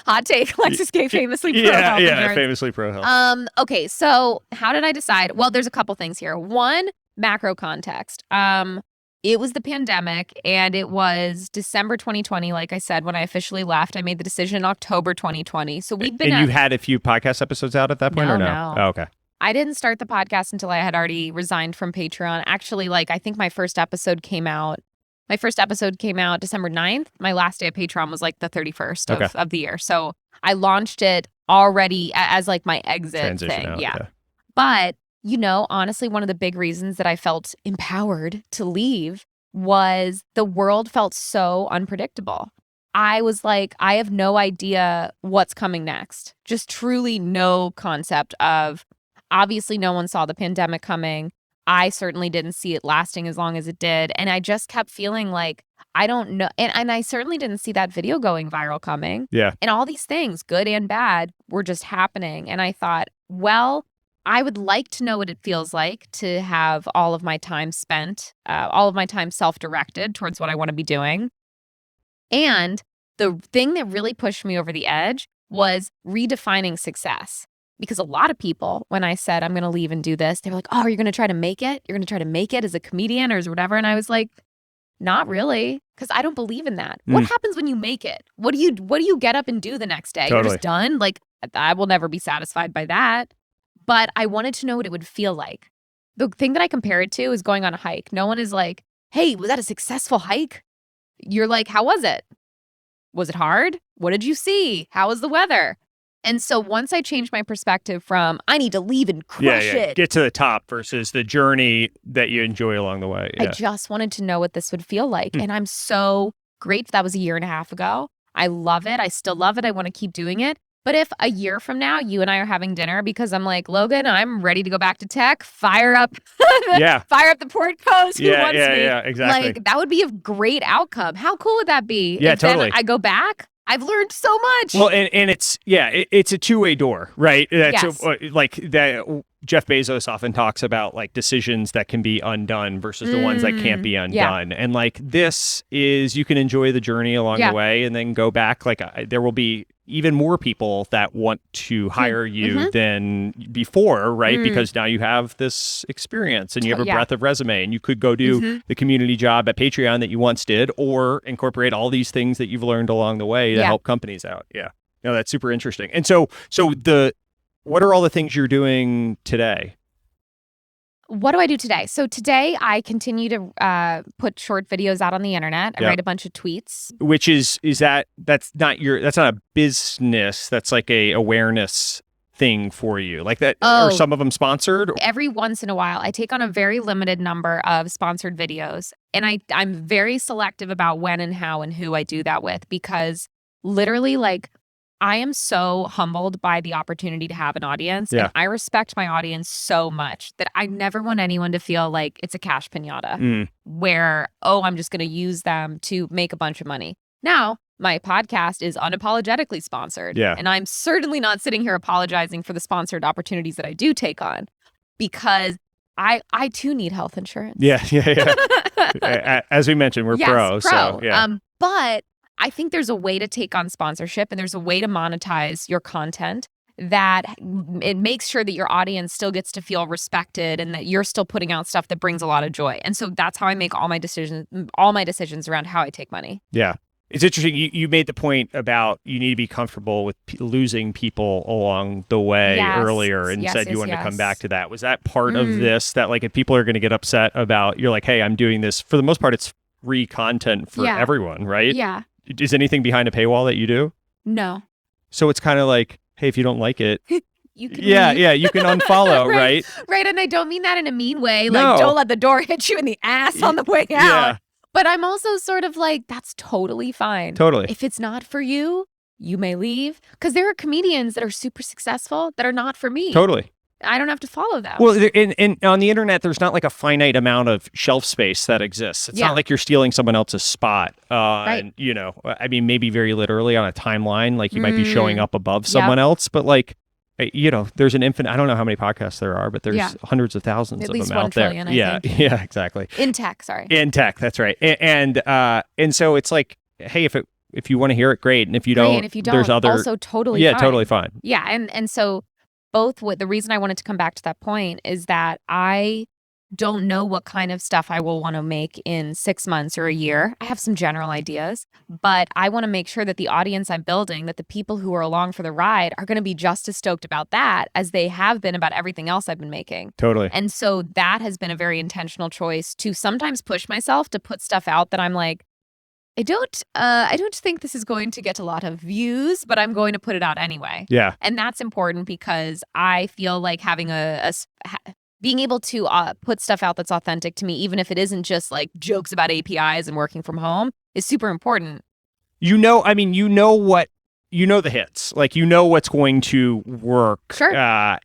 Hot take. Alexis Gay famously pro health insurance. Yeah. Famously pro health. Okay. So how did I decide? Well, there's a couple things here. One, macro context. it was the pandemic, and it was December 2020, like I said, when I officially left. I made the decision in October 2020. So we've been And you had a few podcast episodes out at that point, or no? No. Oh, okay. I didn't start the podcast until I had already resigned from Patreon. Actually, like, I think my first episode came out December 9th. My last day of Patreon was like the 31st of the year. So I launched it already as like my exit Transition thing. out, Yeah. But, honestly, one of the big reasons that I felt empowered to leave was the world felt so unpredictable. I was like, I have no idea what's coming next. Just truly no concept of, obviously no one saw the pandemic coming. I certainly didn't see it lasting as long as it did. And I just kept feeling like, I don't know. And I certainly didn't see that video going viral coming. Yeah. And all these things, good and bad, were just happening. And I thought, well, I would like to know what it feels like to have all of my time spent, all of my time self-directed towards what I want to be doing. And the thing that really pushed me over the edge was redefining success. Because a lot of people, when I said I'm going to leave and do this, they were like, oh, are you going to try to make it? You're going to try to make it as a comedian or as whatever? And I was like, not really, because I don't believe in that. What happens when you make it? What do you get up and do the next day? Totally. You're just done? Like, I will never be satisfied by that. But I wanted to know what it would feel like. The thing that I compare it to is going on a hike. No one is like, hey, was that a successful hike? You're like, how was it? Was it hard? What did you see? How was the weather? And so once I changed my perspective from, I need to leave and crush it. Get to the top versus the journey that you enjoy along the way. Yeah. I just wanted to know what this would feel like. And I'm so grateful. That was a year and a half ago. I love it. I still love it. I want to keep doing it. But if a year from now, you and I are having dinner because I'm like, Logan, I'm ready to go back to tech, fire up the port coast. Who wants me? Yeah, exactly. Like, that would be a great outcome. How cool would that be? Yeah, if totally. Then I go back. I've learned so much. Well, and it's it's a two-way door, right? That's Yes. like that. Jeff Bezos often talks about like decisions that can be undone versus the ones that can't be undone. And like this is, you can enjoy the journey along the way and then go back. Like there will be even more people that want to hire you than before, right? Because now you have this experience and you have a breadth of resume, and you could go do the community job at Patreon that you once did, or incorporate all these things that you've learned along the way to help companies out. Yeah. No, that's super interesting. And so what are all the things you're doing today? What do I do today? So today I continue to put short videos out on the internet. I write a bunch of tweets. Which that's not a business. That's like a awareness thing for you. Like that, are some of them sponsored? Every once in a while, I take on a very limited number of sponsored videos. And I'm very selective about when and how and who I do that with, because literally, like, I am so humbled by the opportunity to have an audience. And I respect my audience so much that I never want anyone to feel like it's a cash pinata where, I'm just going to use them to make a bunch of money. Now, my podcast is unapologetically sponsored. Yeah. And I'm certainly not sitting here apologizing for the sponsored opportunities that I do take on, because I too need health insurance. Yeah. As we mentioned, we're pro. So, yeah. But I think there's a way to take on sponsorship, and there's a way to monetize your content that it makes sure that your audience still gets to feel respected and that you're still putting out stuff that brings a lot of joy. And so that's how I make all my decisions around how I take money. Yeah. It's interesting. You made the point about you need to be comfortable with losing people along the way earlier, and said you wanted to come back to that. Was that part of this, that like if people are going to get upset about, you're like, hey, I'm doing this, for the most part, it's free content for everyone, right? Yeah. Is anything behind a paywall that you do? No. So it's kind of like, hey, if you don't like it, you can you can unfollow, right? Right. And I don't mean that in a mean way. Like, don't let the door hit you in the ass on the way out. Yeah. But I'm also sort of like, that's totally fine. Totally. If it's not for you, you may leave. Because there are comedians that are super successful that are not for me. Totally. I don't have to follow them. Well, and on the internet, there's not like a finite amount of shelf space that exists. It's not like you're stealing someone else's spot. Right. And, I mean, maybe very literally on a timeline, like you might be showing up above someone else, but like, there's an infinite, I don't know how many podcasts there are, but there's hundreds of thousands At of least them 1 out there. trillion, I think. Yeah, exactly. In tech, sorry. In tech, that's right. And so it's like, hey, if you want to hear it, great. And if you don't, there's other, also totally fine. Totally fine. Yeah. And so the reason I wanted to come back to that point is that I don't know what kind of stuff I will want to make in 6 months or a year. I have some general ideas, but I want to make sure that the audience I'm building, that the people who are along for the ride are going to be just as stoked about that as they have been about everything else I've been making. Totally. And so that has been a very intentional choice to sometimes push myself to put stuff out that I'm like, I don't think this is going to get a lot of views, but I'm going to put it out anyway. Yeah. And that's important because I feel like having being able to put stuff out that's authentic to me, even if it isn't just like jokes about APIs and working from home, is super important. You know the hits, like, what's going to work. Sure.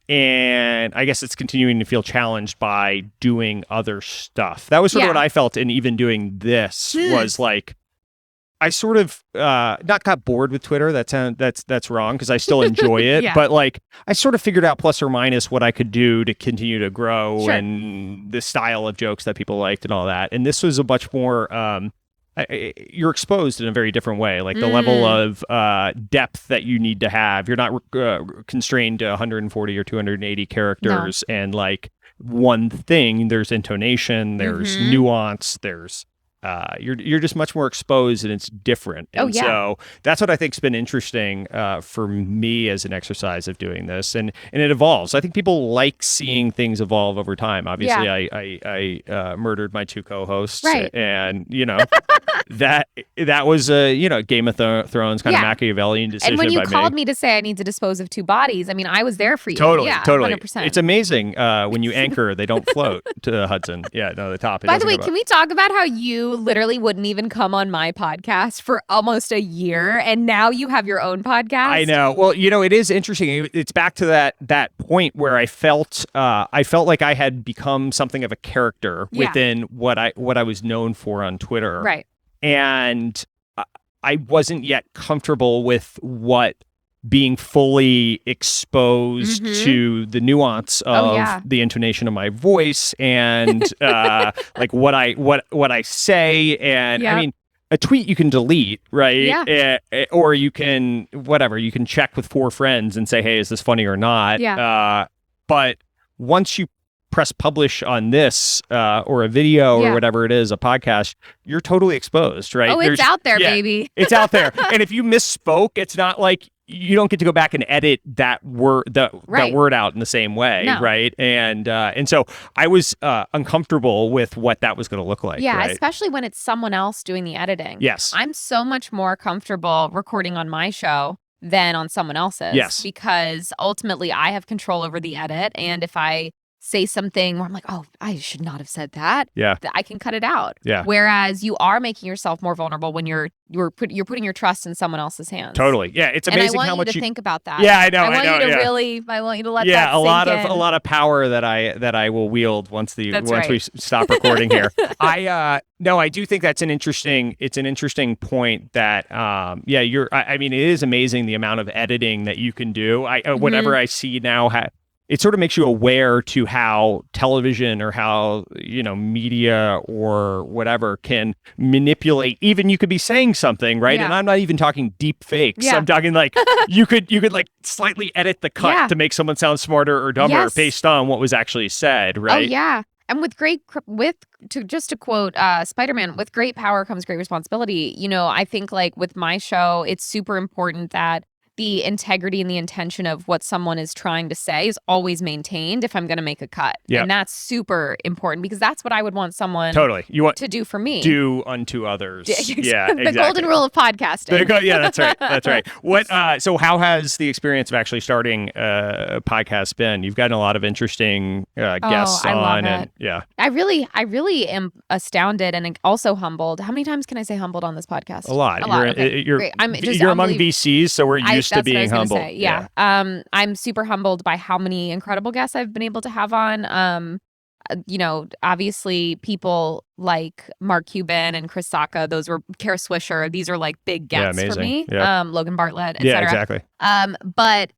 And I guess it's continuing to feel challenged by doing other stuff. That was sort of what I felt in even doing this was like, I sort of not got bored with Twitter. That's wrong because I still enjoy it. But like I sort of figured out plus or minus what I could do to continue to grow and the style of jokes that people liked and all that. And this was a much more you're exposed in a very different way. Like the level of depth that you need to have. You're not constrained to 140 or 280 characters and like one thing. There's intonation. There's nuance. There's you're just much more exposed and it's different. And so that's what I think's been interesting for me as an exercise of doing this. And it evolves. I think people like seeing things evolve over time. Obviously, I murdered my two co-hosts. And, that was a Game of Thrones kind of Machiavellian decision. And when you called me to say I need to dispose of two bodies, I mean, I was there for you. Totally. 100%. It's amazing when you anchor, they don't float to the Hudson. The top. By the way, can we talk about how you literally wouldn't even come on my podcast for almost a year, and now you have your own podcast? I know. Well, it is interesting. It's back to that point where I felt like I had become something of a character within what I was known for on Twitter. Right. And I wasn't yet comfortable with what being fully exposed to the nuance of the intonation of my voice and like what I say. And I mean, a tweet you can delete, right? Or you can check with 4 friends and say, hey, is this funny or not? But once you press publish on this or a video or whatever it is, a podcast, you're totally exposed, right? It's out there, baby. It's out there. And if you misspoke, it's not like you don't get to go back and edit that word that word out in the same way, right? And so I was uncomfortable with what that was going to look like. Especially when it's someone else doing the editing. Yes. I'm so much more comfortable recording on my show than on someone else's. Yes. Because ultimately I have control over the edit, and if I say something where I'm like, oh, I should not have said that. I can cut it out. Whereas you are making yourself more vulnerable when you're putting your trust in someone else's hands. Totally. Yeah, it's amazing how much you think about that. Yeah, I know. I want you to really. I want you to let that sink in. A lot of power that I will wield once we stop recording here. I do think that's an interesting point that I mean, it is amazing the amount of editing that you can do. Whatever I see now it sort of makes you aware to how television or how, media or whatever can manipulate. Even you could be saying something, right? And I'm not even talking deep fakes. I'm talking like you could like slightly edit the cut to make someone sound smarter or dumber based on what was actually said, right? Oh, yeah. And to quote Spider-Man, with great power comes great responsibility. I think like with my show, it's super important that the integrity and the intention of what someone is trying to say is always maintained if I'm going to make a cut. And that's super important because that's what I would want someone to do for me. Do unto others. The golden rule of podcasting. That's right. That's right. So how has the experience of actually starting a podcast been? You've gotten a lot of interesting guests on. Love it. I really am astounded and also humbled. How many times can I say humbled on this podcast? A lot. Okay. You're among VCs, so we're used to being humble. I'm super humbled by how many incredible guests I've been able to have on. Obviously people like Mark Cuban and Chris Sacca, those were Kara Swisher. These are like big guests for me. Logan Bartlett, etc. Yeah, exactly. But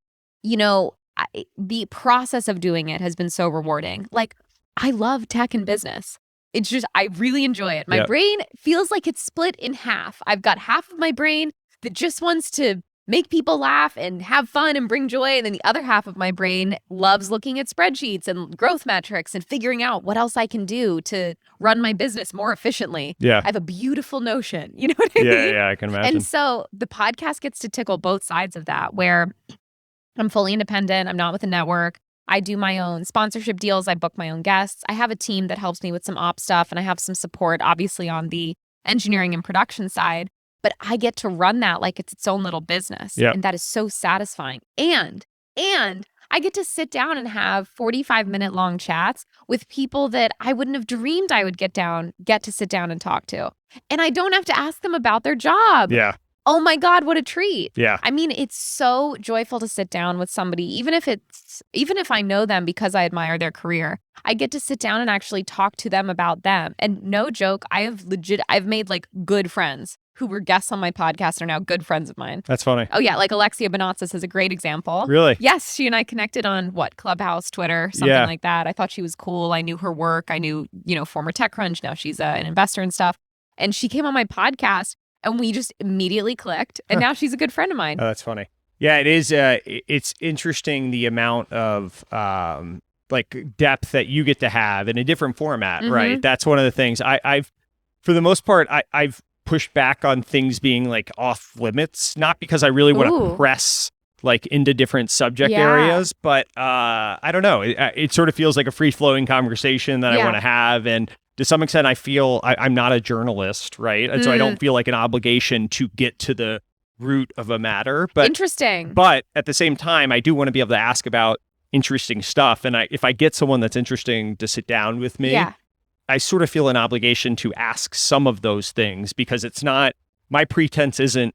the process of doing it has been so rewarding. Like, I love tech and business. It's just, I really enjoy it. My brain feels like it's split in half. I've got half of my brain that just wants to make people laugh and have fun and bring joy. And then the other half of my brain loves looking at spreadsheets and growth metrics and figuring out what else I can do to run my business more efficiently. Yeah. I have a beautiful notion. You know what I mean? Yeah, I can imagine. And so the podcast gets to tickle both sides of that, where I'm fully independent. I'm not with a network. I do my own sponsorship deals. I book my own guests. I have a team that helps me with some ops stuff, and I have some support, obviously, on the engineering and production side. But I get to run that like it's its own little business. Yep. And that is so satisfying. And I get to sit down and have 45-minute long chats with people that I wouldn't have dreamed I would get to sit down and talk to. And I don't have to ask them about their job. Yeah. Oh my God, what a treat. Yeah. I mean, it's so joyful to sit down with somebody, even if I know them because I admire their career. I get to sit down and actually talk to them about them. And no joke, I've made like good friends who were guests on my podcast are now good friends of mine. That's funny. Oh yeah, like Alexia Bonazis is a great example. Really? Yes, she and I connected on Clubhouse, Twitter, something like that. I thought she was cool. I knew her work. I knew, former TechCrunch. Now she's an investor and stuff. And she came on my podcast. And we just immediately clicked. And now she's a good friend of mine. Oh, that's funny. Yeah, it is. It's interesting the amount of like depth that you get to have in a different format, right? That's one of the things I've, for the most part, I've pushed back on things being like off limits, not because I really want to press like into different subject areas, but I don't know. It sort of feels like a free flowing conversation that I want to have. And to some extent, I feel I'm not a journalist, right? And so I don't feel like an obligation to get to the root of a matter. But interesting. But at the same time, I do want to be able to ask about interesting stuff. And if I get someone that's interesting to sit down with me, I sort of feel an obligation to ask some of those things, because it's not, my pretense isn't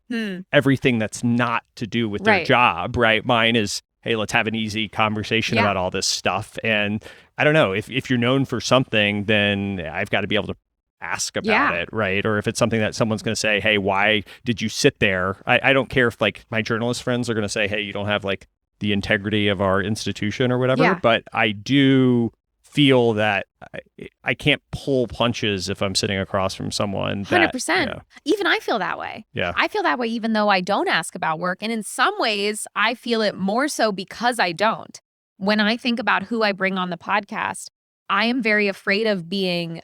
everything that's not to do with their job, right? Mine is, hey, let's have an easy conversation about all this stuff. And I don't know, if you're known for something, then I've got to be able to ask about it, right? Or if it's something that someone's going to say, hey, why did you sit there? I don't care if like my journalist friends are going to say, hey, you don't have like the integrity of our institution or whatever. But I do feel that I can't pull punches if I'm sitting across from someone. 100%. Even I feel that way. Yeah. I feel that way even though I don't ask about work. And in some ways, I feel it more so because I don't. When I think about who I bring on the podcast, I am very afraid of being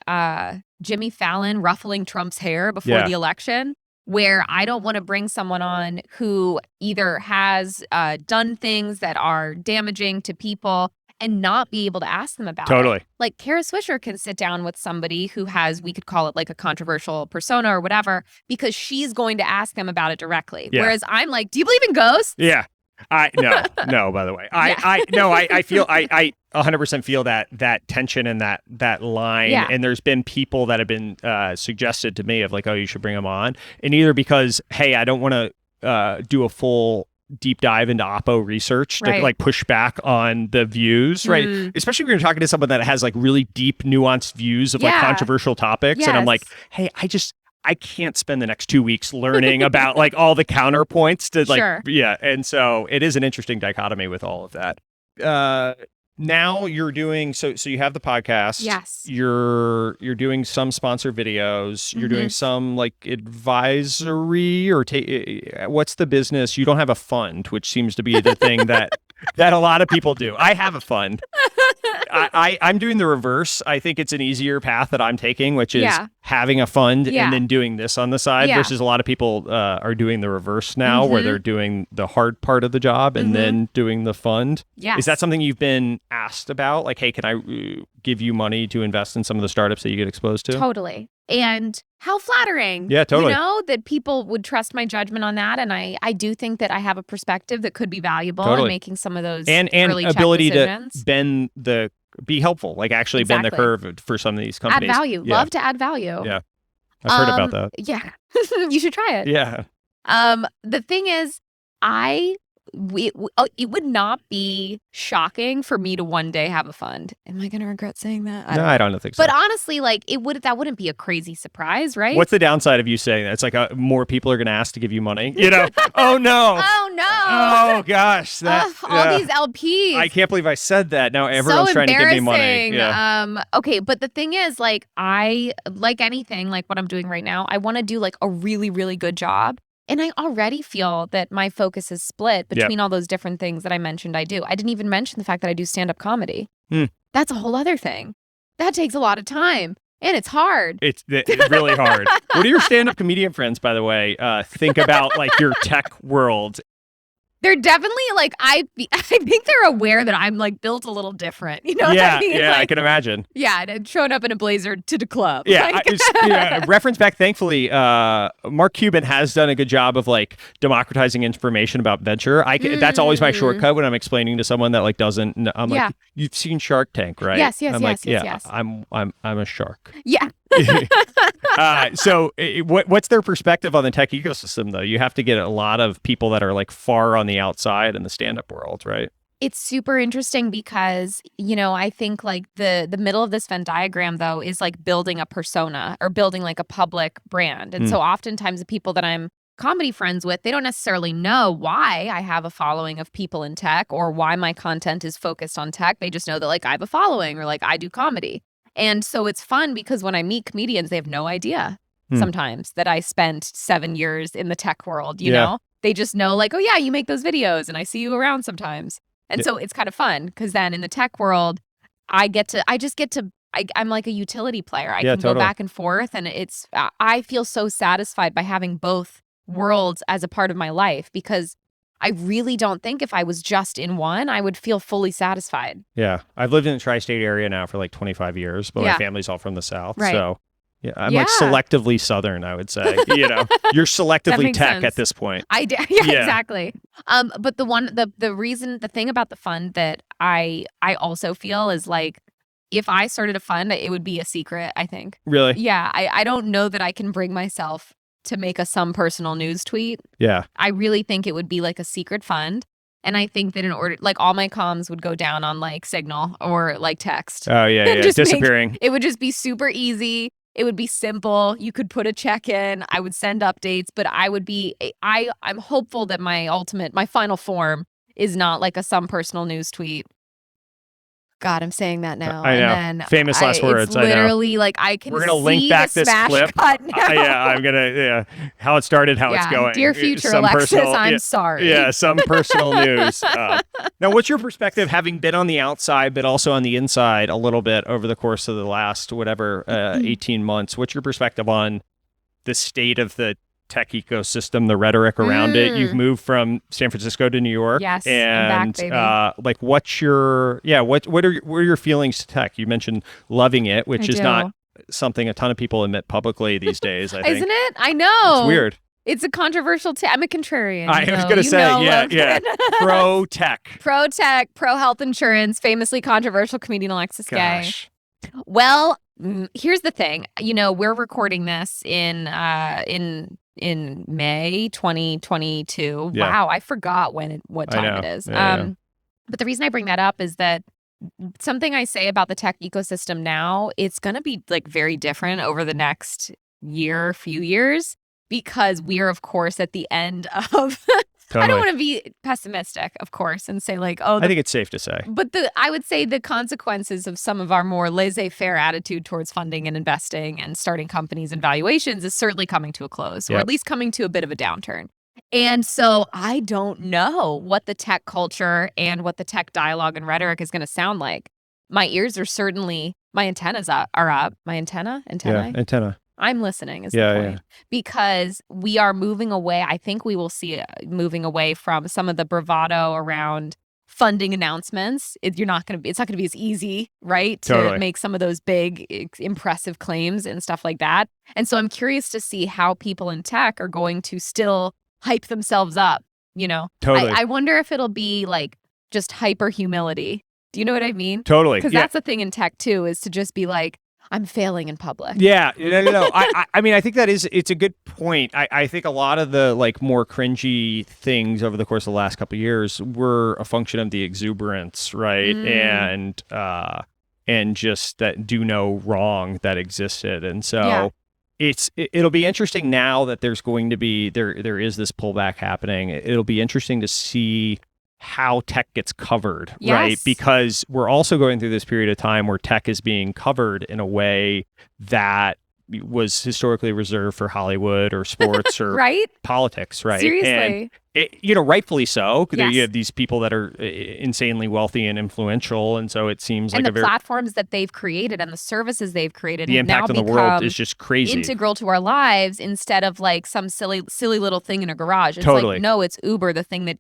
Jimmy Fallon ruffling Trump's hair before the election, where I don't want to bring someone on who either has done things that are damaging to people and not be able to ask them about it. Like Kara Swisher can sit down with somebody who has, we could call it like a controversial persona or whatever, because she's going to ask them about it directly. Whereas I'm like, do you believe in ghosts? Yeah. No, by the way, I feel, I 100% feel that tension and that line. Yeah. And there's been people that have been suggested to me of like, oh, you should bring them on. And either because, hey, I don't want to do a full deep dive into Oppo research to like push back on the views, right? Especially when you're talking to someone that has like really deep, nuanced views of like controversial topics. And I'm like, hey, I can't spend the next 2 weeks learning about like all the counterpoints to like, And so it is an interesting dichotomy with all of that. Now you're doing, so you have the podcast. Yes. You're doing some sponsor videos. You're doing some like advisory or what's the business? You don't have a fund, which seems to be the thing that a lot of people do. I have a fund. I'm doing the reverse. I think it's an easier path that I'm taking, which is having a fund and then doing this on the side versus a lot of people are doing the reverse now where they're doing the hard part of the job and then doing the fund. Yes. Is that something you've been asked about? Like, hey, can I give you money to invest in some of the startups that you get exposed to? Totally. And how flattering. Yeah, totally. That people would trust my judgment on that. And I do think that I have a perspective that could be valuable in making some of those and early ability to be helpful, like actually bend the curve for some of these companies. Add value. Yeah. Love to add value. Yeah. I've heard about that. Yeah. You should try it. Yeah. The thing is, it would not be shocking for me to one day have a fund. Am I going to regret saying that? I don't think so. But honestly, like that wouldn't be a crazy surprise, right? What's the downside of you saying that? It's like more people are going to ask to give you money. You know? Oh no. Oh no. Oh gosh. All these LPs. I can't believe I said that. Now everyone's trying to give me money. Yeah. Okay, but the thing is, like, I like anything like what I'm doing right now. I want to do like a really, really good job. And I already feel that my focus is split between all those different things that I mentioned I do. I didn't even mention the fact that I do stand-up comedy. That's a whole other thing. That takes a lot of time. And it's hard. It's really hard. What do your stand-up comedian friends, by the way, think about like your tech world? They're definitely like, I think they're aware that I'm like built a little different. You know what I mean? Yeah, like, I can imagine. Yeah, and showing up in a blazer to the club. Yeah, like, reference back, thankfully, Mark Cuban has done a good job of like democratizing information about venture. That's always my shortcut when I'm explaining to someone that like doesn't. I'm like, you've seen Shark Tank, right? Yes, yes. I'm a shark. Yeah. So what's their perspective on the tech ecosystem, though? You have to get a lot of people that are like far on the outside in the stand-up world, right? It's super interesting because, you know, I think like the middle of this Venn diagram, though, is like building a persona or building like a public brand. And so oftentimes the people that I'm comedy friends with, they don't necessarily know why I have a following of people in tech or why my content is focused on tech. They just know that like I have a following or like I do comedy. And so it's fun because when I meet comedians, they have no idea sometimes that I spent 7 years in the tech world, you know? They just know like, oh yeah, you make those videos and I see you around sometimes. And so it's kind of fun because then in the tech world, I'm like a utility player. I can go back and forth and I feel so satisfied by having both worlds as a part of my life because I really don't think if I was just in one, I would feel fully satisfied. Yeah. I've lived in the tri-state area now for like 25 years, but my family's all from the South. Right. So I'm like selectively Southern, I would say. You know, you're selectively tech sense. At this point. Exactly. But the thing about the fund that I also feel is like, if I started a fund, it would be a secret, I think. Really? Yeah. I don't know that I can bring myself to make some personal news tweet. Yeah. I really think it would be like a secret fund. And I think that in order, like all my comms would go down on like Signal or like text. Oh, yeah. Disappearing. It would just be super easy. It would be simple. You could put a check in. I would send updates, but I'm hopeful that my final form is not like some personal news tweet. God, I'm saying that now. I know. And then famous last words. It's literally like I can. We're gonna link back this clip. Cut now. I'm gonna how it started, how it's going. Dear future Alexis, I'm sorry. Yeah, some personal news. Now, what's your perspective, having been on the outside, but also on the inside a little bit over the course of the last 18 months? What's your perspective on the state of the tech ecosystem, the rhetoric around it? You've moved from San Francisco to New York. Yes, and I'm back, baby. like what's your what are your feelings to tech? You mentioned loving it, which is not something a ton of people admit publicly these days, I think. Isn't it? I know. It's weird. It's a controversial I'm a contrarian. I was going to say, yeah. Pro tech. Pro tech, pro health insurance, famously controversial comedian Alexis Gay. Well, here's the thing. You know, we're recording this in May 2022. Yeah. Wow, I forgot what time it is. But the reason I bring that up is that something I say about the tech ecosystem now, it's going to be like very different over the next few years, because we are, of course, at the end of I don't want to be pessimistic, of course, and say like, I think it's safe to say. But I would say the consequences of some of our more laissez-faire attitude towards funding and investing and starting companies and valuations is certainly coming to a close, or at least coming to a bit of a downturn. And so I don't know what the tech culture and what the tech dialogue and rhetoric is going to sound like. My ears are certainly, my antennas are up. My antenna? Yeah, antenna. I'm listening is the point. Because we are moving away. I think we will see moving away from some of the bravado around funding announcements. It's not going to be as easy, right? To make some of those big, impressive claims and stuff like that. And so I'm curious to see how people in tech are going to still hype themselves up, you know? I wonder if it'll be like just hyper humility. Do you know what I mean? Totally. Because that's the thing in tech too, is to just be like, I'm failing in public. Yeah, no. I mean, I think it's a good point. I think a lot of the like more cringy things over the course of the last couple of years were a function of the exuberance, right? And just that do no wrong that existed. And so it'll be interesting now that there's going to be, there is this pullback happening. It'll be interesting to see how tech gets covered, right? Because we're also going through this period of time where tech is being covered in a way that was historically reserved for Hollywood or sports or right? politics, right? Seriously. And rightfully so. Yes. You have these people that are insanely wealthy and influential, and so it seems and like the platforms that they've created and the services they've created the impact on the world is just crazy, integral to our lives instead of like some silly little thing in a garage. It's totally. like, no, it's Uber, the thing that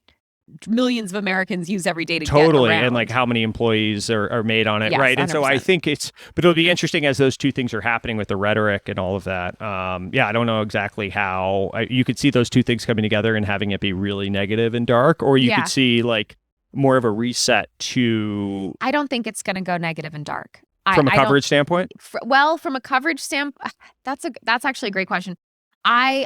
millions of Americans use every day to totally get around. And like how many employees are made on it, yes, right? 100%. And so I think but it'll be interesting as those two things are happening with the rhetoric and all of that. I don't know exactly how you could see those two things coming together and having it be really negative and dark, or you could see like more of a reset to. I don't think it's going to go negative and dark from a coverage standpoint. From a coverage standpoint, that's actually a great question. I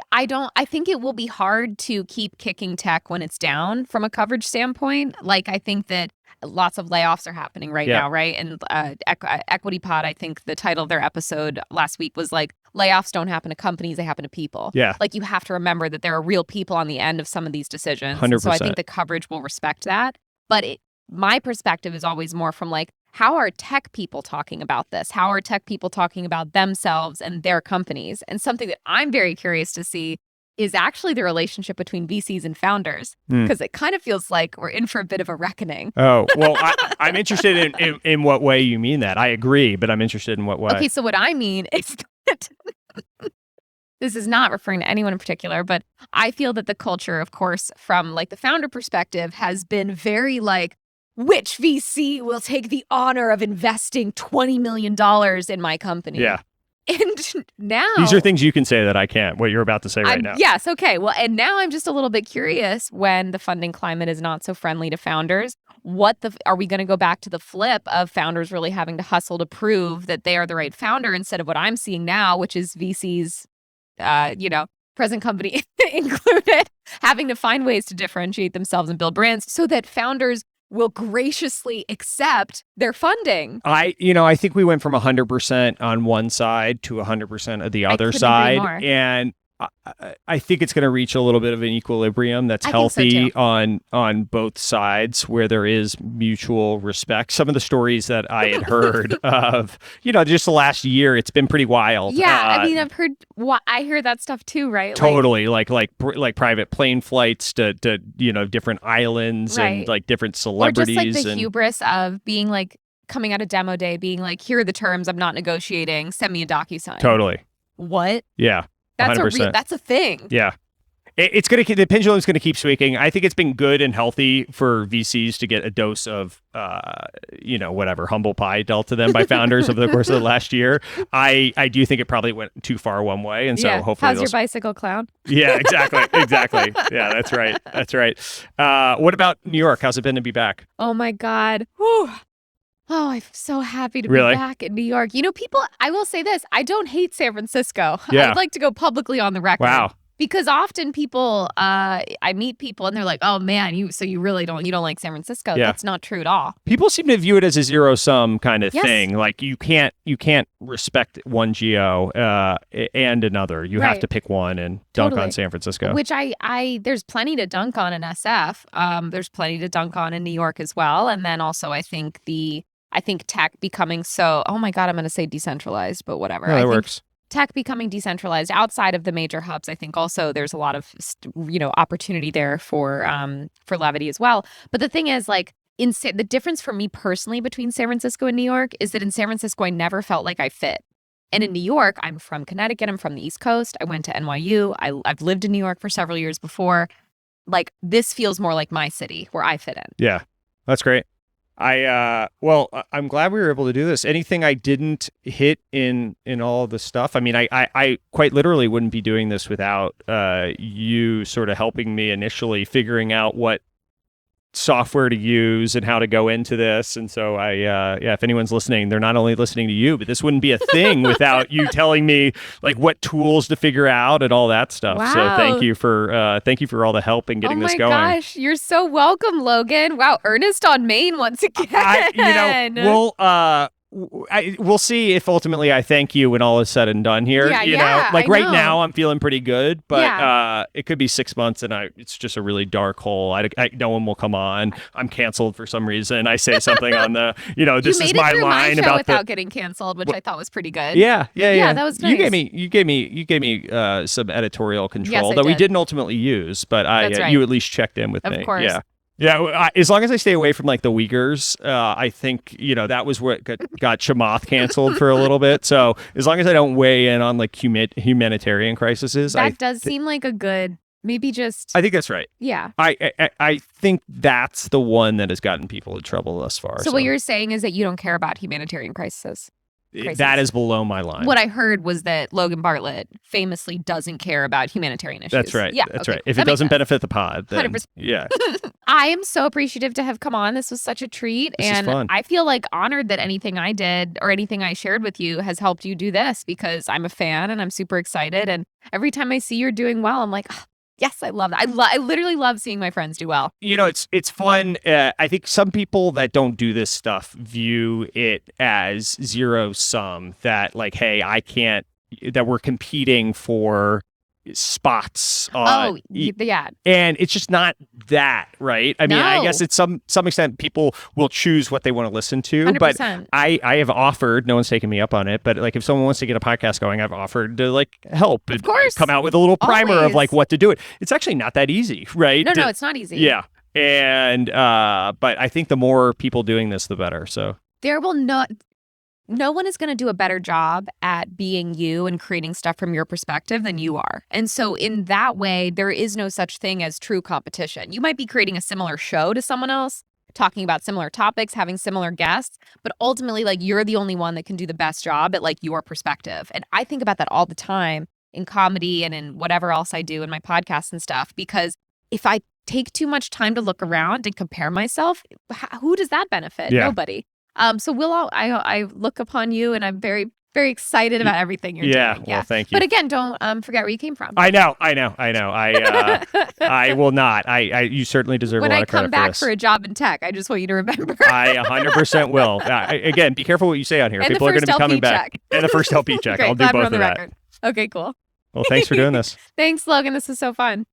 think it will be hard to keep kicking tech when it's down from a coverage standpoint. Like, I think that lots of layoffs are happening right now, right? And Equity Pod, I think the title of their episode last week was like, layoffs don't happen to companies, they happen to people. Yeah. Like, you have to remember that there are real people on the end of some of these decisions. 100%. So I think the coverage will respect that. But my perspective is always more from like, how are tech people talking about this? How are tech people talking about themselves and their companies? And something that I'm very curious to see is actually the relationship between VCs and founders, because it kind of feels like we're in for a bit of a reckoning. Oh, well, I'm interested in what way you mean that. I agree, but I'm interested in what way. Okay, so what I mean is that this is not referring to anyone in particular, but I feel that the culture, of course, from like the founder perspective, has been very like, which VC will take the honor of investing $20 million in my company? Yeah. And now these are things you can say that I can't, what you're about to say right now. Yes. Okay. Well, and now I'm just a little bit curious, when the funding climate is not so friendly to founders, are we going to go back to the flip of founders really having to hustle to prove that they are the right founder, instead of what I'm seeing now, which is VCs, present company included, having to find ways to differentiate themselves and build brands so that founders will graciously accept their funding. I think we went from 100% on one side to 100% of the other side. And I think it's going to reach a little bit of an equilibrium that's healthy on both sides, where there is mutual respect. Some of the stories that I had heard of, just the last year, it's been pretty wild. Yeah, I've heard. I hear that stuff too, right? Totally, like private plane flights to different islands, right, and like different celebrities, or just like the hubris of being like coming out of demo day, being like, here are the terms, I'm not negotiating, send me a DocuSign. Totally. What? Yeah. That's a thing. Yeah. The pendulum's going to keep swinging. I think it's been good and healthy for VCs to get a dose of, humble pie dealt to them by founders over the course of the last year. I do think it probably went too far one way. And so hopefully. How's your bicycle, clown? Yeah, exactly. Exactly. Yeah, that's right. That's right. What about New York? How's it been to be back? Oh my God. Whew. Oh, I'm so happy to be back in New York. I will say this, I don't hate San Francisco. Yeah. I'd like to go publicly on the record. Wow. Because often people, I meet people and they're like, oh man, you really don't like San Francisco. Yeah. That's not true at all. People seem to view it as a zero-sum kind of thing. Like you can't respect one geo and another. You have to pick one and dunk on San Francisco. Which there's plenty to dunk on in SF. There's plenty to dunk on in New York as well. And then also I think tech becoming so, oh my God, I'm going to say decentralized, but whatever. No, that works. Tech becoming decentralized outside of the major hubs. I think also there's a lot of, opportunity there for levity as well. But the thing is, like, the difference for me personally between San Francisco and New York is that in San Francisco, I never felt like I fit. And in New York, I'm from Connecticut. I'm from the East Coast. I went to NYU. I've lived in New York for several years before. Like, this feels more like my city where I fit in. Yeah, that's great. I'm glad we were able to do this. Anything I didn't hit in all of the stuff? I mean, I quite literally wouldn't be doing this without you sort of helping me initially figuring out what software to use and how to go into this. And so if anyone's listening, they're not only listening to you, but this wouldn't be a thing without you telling me like what tools to figure out and all that stuff. Wow. So thank you for all the help in getting this going. Oh my gosh, you're so welcome, Logan. Wow, Ernest on Maine once again. We'll see if ultimately I thank you when all is said and done here. Yeah, you yeah, know, like I right know. now I'm feeling pretty good, but Yeah. it could be 6 months and it's just a really dark hole. No one will come on. I'm canceled for some reason. I say something on the, You this is made it my through my line show about without getting canceled, which I thought was pretty good. Yeah. Yeah, that was You nice. gave me some editorial control Yes, I that we did. didn't ultimately use, but That's right. you at least checked in with Of me. course. Yeah. Yeah, as long as I stay away from like the Uyghurs, I think that was what got Chamath canceled for a little bit. So as long as I don't weigh in on like humanitarian crises, That does seem like a good, maybe just, I think that's right. yeah. I think that's the one that has gotten people in trouble thus far. So what you're saying is that you don't care about humanitarian crises. That is below my line. What I heard was that Logan Bartlett famously doesn't care about humanitarian issues. That's right. Yeah, That's okay, right. If that it makes doesn't sense. benefit the pod, then 100%. yeah. I am so appreciative to have come on. This was such a treat. This is fun. I feel like honored that anything I did or anything I shared with you has helped you do this, because I'm a fan and I'm super excited. And every time I see you're doing well, I'm like, oh, yes, I love that. I literally love seeing my friends do well. It's fun. I think some people that don't do this stuff view it as zero sum, that like, hey, that we're competing for spots. Yeah. And it's just not that, right? I mean, I guess it's some extent people will choose what they want to listen to, 100%. but I have offered, no one's taken me up on it, but like if someone wants to get a podcast going, I've offered to like help. Of course. Come out with a little primer Always. of like what to do it. It's actually not that easy, right? No, it's not easy. Yeah. And but I think the more people doing this, the better. So there will not. No one is going to do a better job at being you and creating stuff from your perspective than you are. And so in that way, there is no such thing as true competition. You might be creating a similar show to someone else, talking about similar topics, having similar guests, but ultimately, like, you're the only one that can do the best job at like your perspective. And I think about that all the time in comedy and in whatever else I do in my podcasts and stuff, because if I take too much time to look around and compare myself, who does that benefit? Yeah. Nobody. So I look upon you, and I'm very, very excited about everything you're doing. Yeah, well, thank you. But again, don't forget where you came from. I know. I will not. You certainly deserve when a lot I of credit come back this. for a job in tech, I just want you to remember. I 100% will. Again, be careful what you say on here. And People are going to be coming back. Check. And the first LP check. Great, I'll do glad we're both on of the that. record. Okay, cool. Well, thanks for doing this. Thanks, Logan. This was so fun.